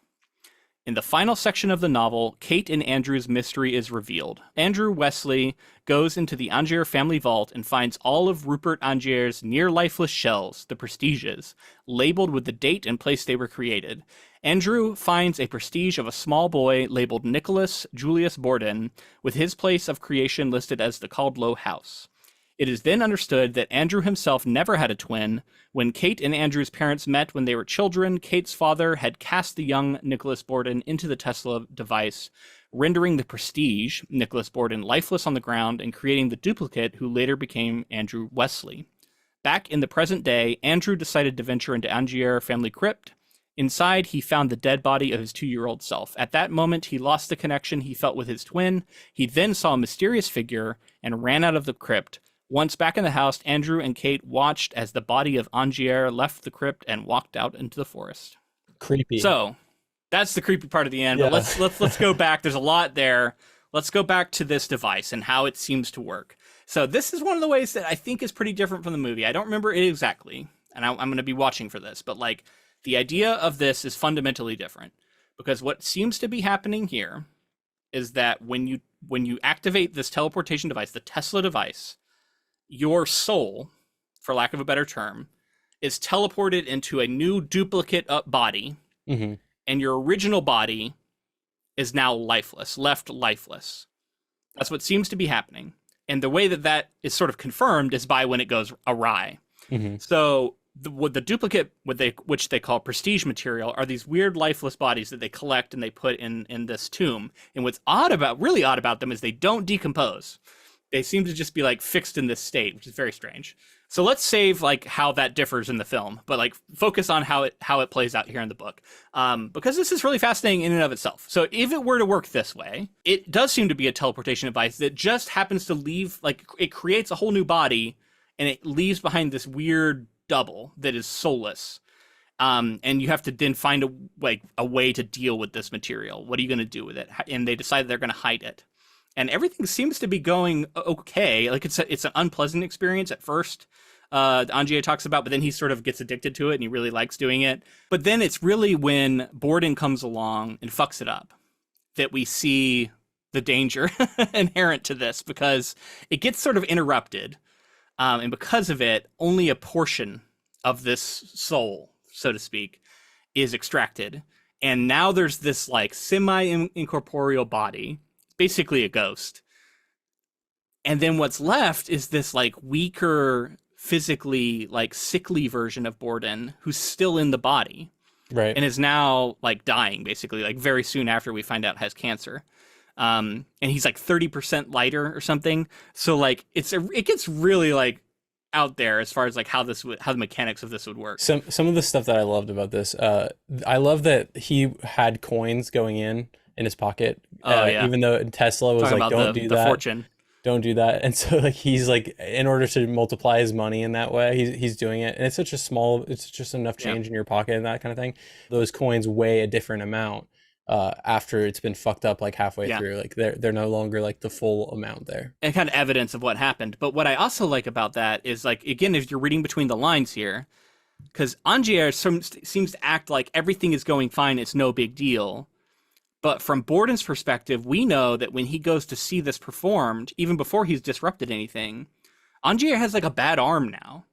In the final section of the novel, Kate and Andrew's mystery is revealed. Andrew Wesley goes into the Angier family vault and finds all of Rupert Angier's near-lifeless shells, the prestiges, labeled with the date and place they were created. Andrew finds a prestige of a small boy labeled Nicholas Julius Borden, with his place of creation listed as the Caldlow House. It is then understood that Andrew himself never had a twin. When Kate and Andrew's parents met when they were children, Kate's father had cast the young Nicholas Borden into the Tesla device, rendering the prestige, Nicholas Borden, lifeless on the ground and creating the duplicate who later became Andrew Wesley. Back in the present day, Andrew decided to venture into Angier family crypt Inside, he found the dead body of his 2-year-old self. At that moment, he lost the connection he felt with his twin. He then saw a mysterious figure and ran out of the crypt. Once back in the house, Andrew and Kate watched as the body of Angier left the crypt and walked out into the forest. Creepy. So, that's the creepy part of the end. Yeah. But let's go back. There's a lot there. Let's go back to this device and how it seems to work. So this is one of the ways that I think is pretty different from the movie. I don't remember it exactly, and I'm going to be watching for this, but like the idea of this is fundamentally different, because what seems to be happening here is that when you activate this teleportation device, the Tesla device, your soul, for lack of a better term, is teleported into a new duplicate body, and your original body is now left lifeless. That's what seems to be happening. And the way that is sort of confirmed is by when it goes awry. So the duplicate, which they call prestige material, are these weird lifeless bodies that they collect and they put in this tomb. And what's really odd about them is they don't decompose. They seem to just be like fixed in this state, which is very strange. So let's save like how that differs in the film, but like focus on how it plays out here in the book, because this is really fascinating in and of itself. So if it were to work this way, it does seem to be a teleportation device that just happens to leave, like it creates a whole new body, and it leaves behind this weird double that is soulless. And you have to then find a way to deal with this material. What are you going to do with it? And they decide they're going to hide it. And everything seems to be going okay. Like it's an unpleasant experience at first. Angier talks about, but then he sort of gets addicted to it and he really likes doing it. But then it's really when Borden comes along and fucks it up that we see the danger inherent to this, because it gets sort of interrupted. And because of it, only a portion of this soul, so to speak, is extracted. And now there's this like semi-incorporeal body, basically a ghost. And then what's left is this like weaker, physically like sickly version of Borden who's still in the body. Right. And is now like dying, basically, like very soon after we find out has cancer. And he's like 30% lighter or something. So like it gets really like out there as far as like how the mechanics of this would work. Some of the stuff that I loved about this, I love that he had coins going in his pocket. Even though Tesla was talking like, about don't do the that. Fortune. Don't do that. And so like he's like, in order to multiply his money in that way, he's doing it. And it's just enough change in your pocket and that kind of thing. Those coins weigh a different amount after it's been fucked up like halfway through. Like they're no longer like the full amount there. And kind of evidence of what happened. But what I also like about that is like, again, if you're reading between the lines here, because Angier seems to act like everything is going fine, it's no big deal. But from Borden's perspective, we know that when he goes to see this performed, even before he's disrupted anything, Angier has like a bad arm now.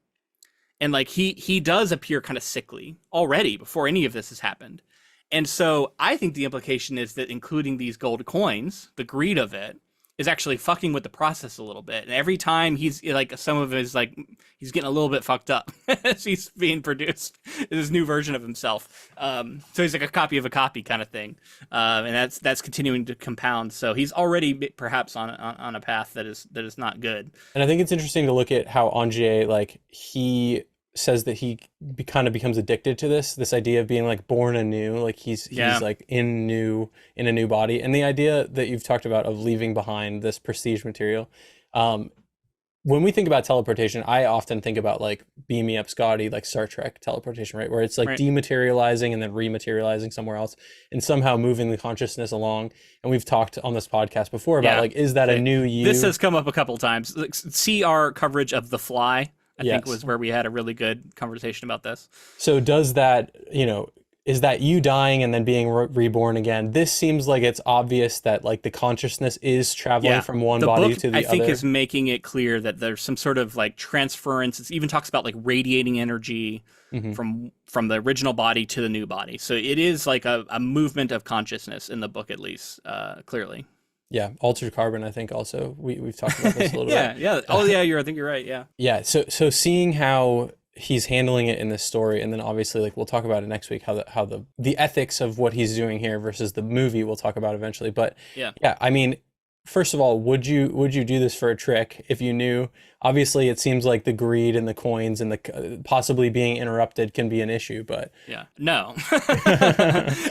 And like he does appear kind of sickly already before any of this has happened. And so I think the implication is that including these gold coins, the greed of it, is actually fucking with the process a little bit. And every time he's like, some of his like, he's getting a little bit fucked up as he's being produced, this new version of himself. So he's like a copy of a copy kind of thing. And that's continuing to compound. So he's already perhaps on a path that is not good. And I think it's interesting to look at how Angier, like he says that he kind of becomes addicted to this idea of being like born anew, like he's like in a new body. And the idea that you've talked about of leaving behind this prestige material, when we think about teleportation, I often think about like beam me up Scotty, like Star Trek teleportation, right, where it's like dematerializing and then rematerializing somewhere else and somehow moving the consciousness along. And we've talked on this podcast before about like, is that a new you? This has come up a couple of times. See our coverage of The Fly, I think was where we had a really good conversation about this. So does that, is that you dying and then being reborn again? This seems like it's obvious that like the consciousness is traveling from one body to the other. I think is making it clear that there's some sort of like transference. It even talks about like radiating energy from the original body to the new body. So it is like a movement of consciousness in the book, at least, clearly. Yeah, altered carbon. I think also we've talked about this a little bit. Yeah. Oh yeah, I think you're right. Yeah. Yeah. So seeing how he's handling it in this story, and then obviously like we'll talk about it next week, how the ethics of what he's doing here versus the movie we'll talk about eventually. But yeah, I mean, First of all, would you do this for a trick if you knew? Obviously, it seems like the greed and the coins and the possibly being interrupted can be an issue, but Yeah. No.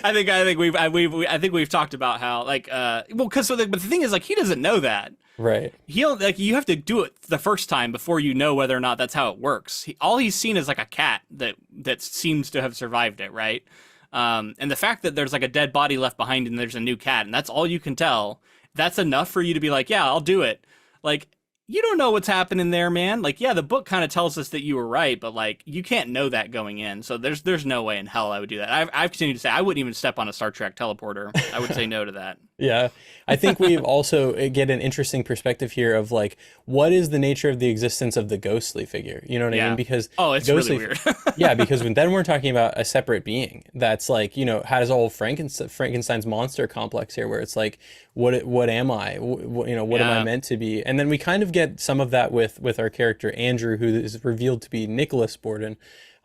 I think we've talked about how like well because but the thing is like he doesn't know that. right. He'll like you have to do it the first time before you know whether or not that's how it works. All he's seen is like a cat that seems to have survived it, right? And the fact that there's like a dead body left behind and there's a new cat, and that's all you can tell, that's enough for you to be like, yeah, I'll do it. Like, you don't know what's happening there, man. Like, yeah, the book kind of tells us that you were right, but like, you can't know that going in. So there's no way in hell I would do that. I've continued to say I wouldn't even step on a Star Trek teleporter. I would say no to that. Yeah. I think we've also get an interesting perspective here of like what is the nature of the existence of the ghostly figure? You know what I Yeah. mean? Because Oh, it's ghostly, really weird. yeah, because then we're talking about a separate being that's like, has all Frankenstein's monster complex here, where it's like, what am I? What am I Yeah. meant to be? And then we kind of get some of that with our character Andrew, who is revealed to be Nicholas Borden.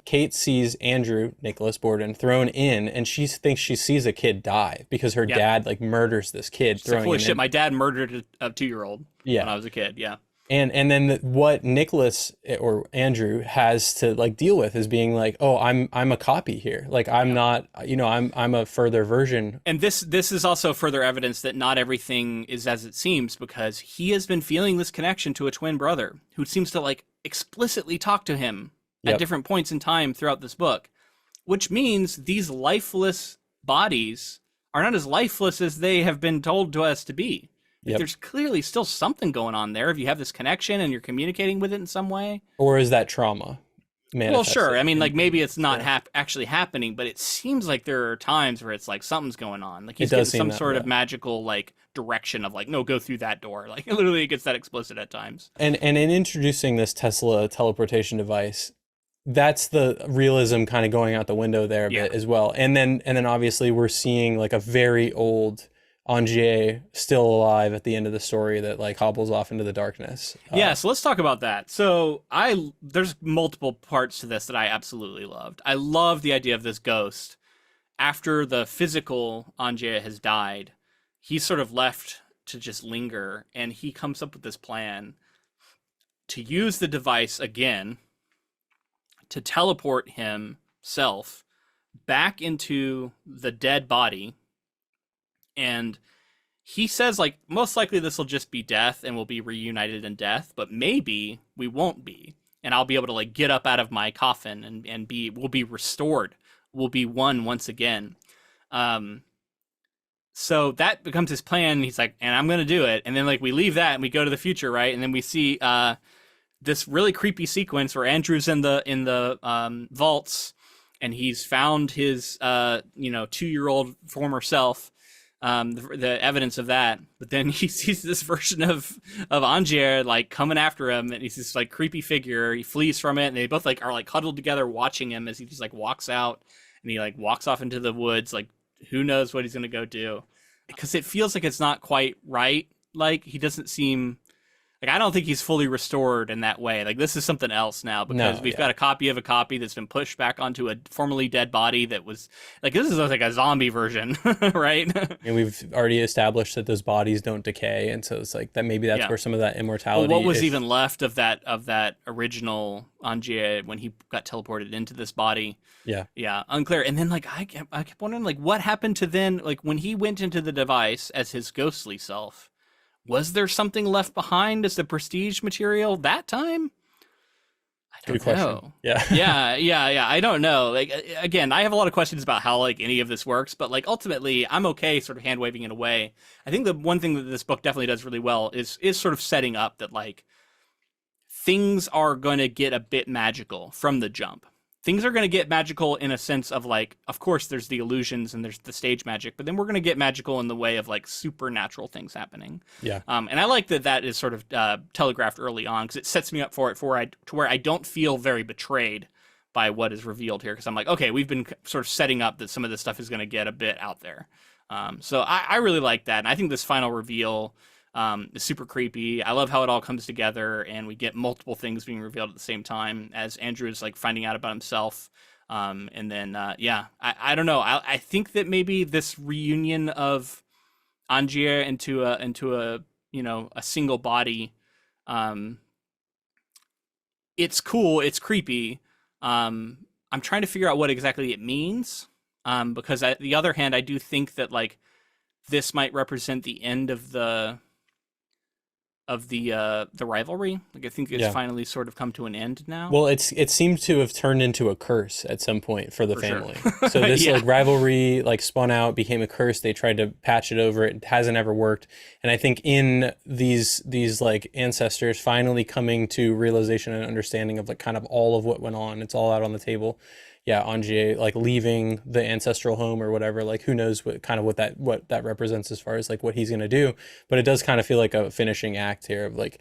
Kate sees Andrew, Nicholas Borden, thrown in, and she thinks she sees a kid die because her Yeah. dad like murders this kid, It's like, throwing holy him shit, in. my dad murdered a 2-year-old when Yeah. I was a kid. Yeah. And then what Nicholas or Andrew has to like deal with is being like, oh, I'm a copy here. Like I'm Yeah. not, I'm a further version. And this is also further evidence that not everything is as it seems, because he has been feeling this connection to a twin brother who seems to like explicitly talk to him at Yep. different points in time throughout this book, which means these lifeless bodies are not as lifeless as they have been told to us to be. Like, Yep. there's clearly still something going on there if you have this connection and you're communicating with it in some way. Or is that trauma Well, sure. manifested? I mean, like maybe it's not Yeah. actually happening, but it seems like there are times where it's like something's going on. Like he's It getting does seem some that, sort yeah. of magical like direction of like, no, go through that door. Like literally, it gets that explicit at times. And in introducing this Tesla teleportation device, that's the realism kind of going out the window there a Yeah. bit as well. And then obviously we're seeing like a very old Angier still alive at the end of the story that like hobbles off into the darkness. Yeah, so let's talk about that. So there's multiple parts to this that I absolutely loved. I love the idea of this ghost. After the physical Angier has died, he's sort of left to just linger, and he comes up with this plan to use the device again to teleport himself back into the dead body. And he says, like, most likely this will just be death and we'll be reunited in death, but maybe we won't be. And I'll be able to, like, get up out of my coffin and we'll be restored. We'll be one once again. So that becomes his plan. He's like, and I'm going to do it. And then, like, we leave that and we go to the future, right? And then we see this really creepy sequence where Andrew's in the vaults, and he's found his 2-year-old former self, the evidence of that. But then he sees this version of Angier like coming after him, and he's this like creepy figure. He flees from it, and they both like are like huddled together watching him as he just like walks out, and he like walks off into the woods. Like, who knows what he's gonna go do? Because it feels like it's not quite right. Like, he doesn't seem like, I don't think he's fully restored in that way. Like, this is something else now, because No, we've yeah. got a copy of a copy that's been pushed back onto a formerly dead body that was like, this is like a zombie version, right? And we've already established that those bodies don't decay, and so it's like that maybe that's Yeah. where some of that Well, immortality what was is. even left of that original Angier when he got teleported into this body? Yeah. Yeah, unclear. And then like I kept wondering like what happened to then, like when he went into the device as his ghostly self. Was there something left behind as the prestige material that time? I Good don't question. know. Yeah. Yeah. I don't know. Like, again, I have a lot of questions about how like any of this works, but like ultimately, I'm okay sort of hand waving it away. I think the one thing that this book definitely does really well is sort of setting up that like things are going to get a bit magical from the jump. Things are going to get magical in a sense of like, of course, there's the illusions and there's the stage magic, but then we're going to get magical in the way of like supernatural things happening. Yeah. And I like that is sort of telegraphed early on, because it sets me up for it to where I don't feel very betrayed by what is revealed here, because I'm like, okay, we've been sort of setting up that some of this stuff is going to get a bit out there. So I really like that, and I think this final reveal is super creepy. I love how it all comes together, and we get multiple things being revealed at the same time as Andrew is like finding out about himself. And then I don't know. I think that maybe this reunion of Angier into a a single body. It's cool. It's creepy. I'm trying to figure out what exactly it means. Because on the other hand, I do think that like this might represent the end of the rivalry. Like I think it's finally sort of come to an end now. Well, it seems to have turned into a curse at some point for the family. Sure. So this like rivalry like spun out, became a curse. They tried to patch it over. It hasn't ever worked. And I think in these like ancestors finally coming to realization and understanding of like kind of all of what went on, it's all out on the table. Yeah, Angier like leaving the ancestral home or whatever, like who knows what that represents as far as like what he's gonna do. But it does kind of feel like a finishing act here of like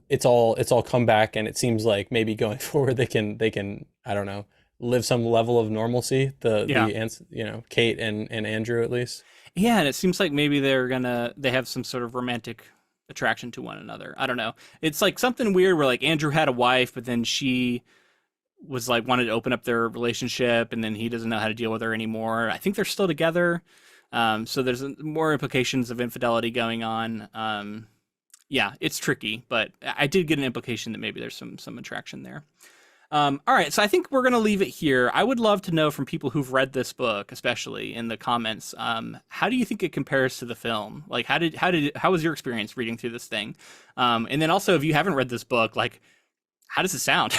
it's all come back, and it seems like maybe going forward they can I don't know, live some level of normalcy. The Kate and Andrew at least. Yeah, and it seems like maybe they have some sort of romantic attraction to one another. I don't know. It's like something weird where like Andrew had a wife, but then she was like wanted to open up their relationship, and then he doesn't know how to deal with her anymore. I think they're still together. So there's more implications of infidelity going on. Yeah, it's tricky, but I did get an implication that maybe there's some attraction there. All right, so I think we're going to leave it here. I would love to know from people who've read this book, especially in the comments, how do you think it compares to the film? Like, how was your experience reading through this thing? And then also, if you haven't read this book, like, how does it sound?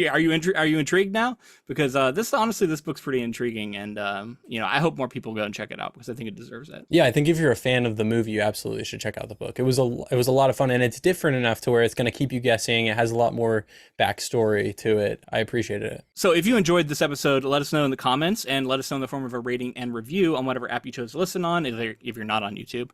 Are you intrigued now? Because this book's pretty intriguing, and I hope more people go and check it out because I think it deserves it. Yeah, I think if you're a fan of the movie, you absolutely should check out the book. It was a lot of fun, and it's different enough to where it's going to keep you guessing. It has a lot more backstory to it. I appreciated it. So if you enjoyed this episode, let us know in the comments, and let us know in the form of a rating and review on whatever app you chose to listen on. If you're not on YouTube,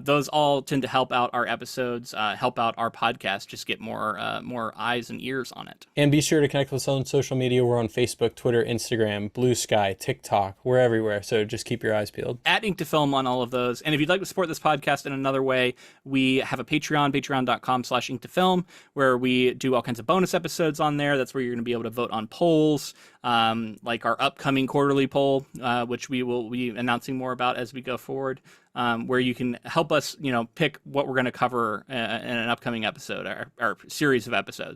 those all tend to help out our episodes, help out our podcast, just get more eyes and ears on it. And be sure to connect with us on social media. We're on Facebook, Twitter, Instagram, Blue Sky, TikTok. We're everywhere. So just keep your eyes peeled. At Ink to Film on all of those. And if you'd like to support this podcast in another way, we have a Patreon, patreon.com/Ink to Film, where we do all kinds of bonus episodes on there. That's where you're going to be able to vote on polls, like our upcoming quarterly poll, which we will be announcing more about as we go forward. Where you can help us, pick what we're going to cover in an upcoming episode, our series of episodes.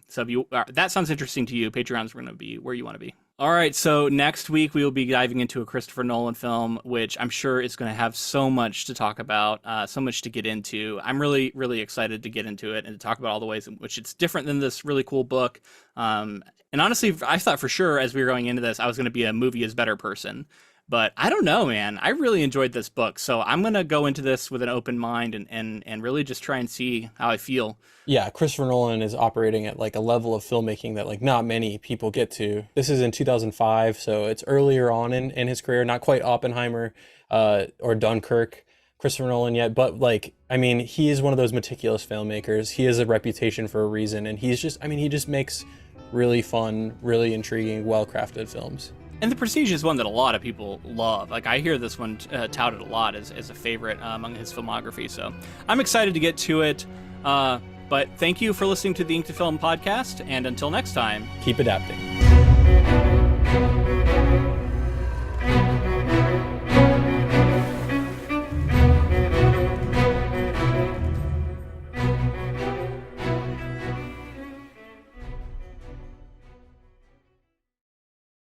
So if that sounds interesting to you, Patreon's going to be where you want to be. All right, so next week we will be diving into a Christopher Nolan film, which I'm sure is going to have so much to talk about, so much to get into. I'm really, really excited to get into it and to talk about all the ways in which it's different than this really cool book. And honestly, I thought for sure as we were going into this, I was going to be a movie is better person. But I don't know, man. I really enjoyed this book. So I'm going to go into this with an open mind and really just try and see how I feel. Yeah, Christopher Nolan is operating at like a level of filmmaking that like not many people get to. This is in 2005, so it's earlier on in his career, not quite Oppenheimer or Dunkirk, Christopher Nolan yet, but like, I mean, he is one of those meticulous filmmakers. He has a reputation for a reason, and he just makes really fun, really intriguing, well-crafted films. And The Prestige is one that a lot of people love. Like, I hear this one touted a lot as a favorite among his filmography. So I'm excited to get to it. But thank you for listening to the Ink to Film podcast. And until next time, keep adapting.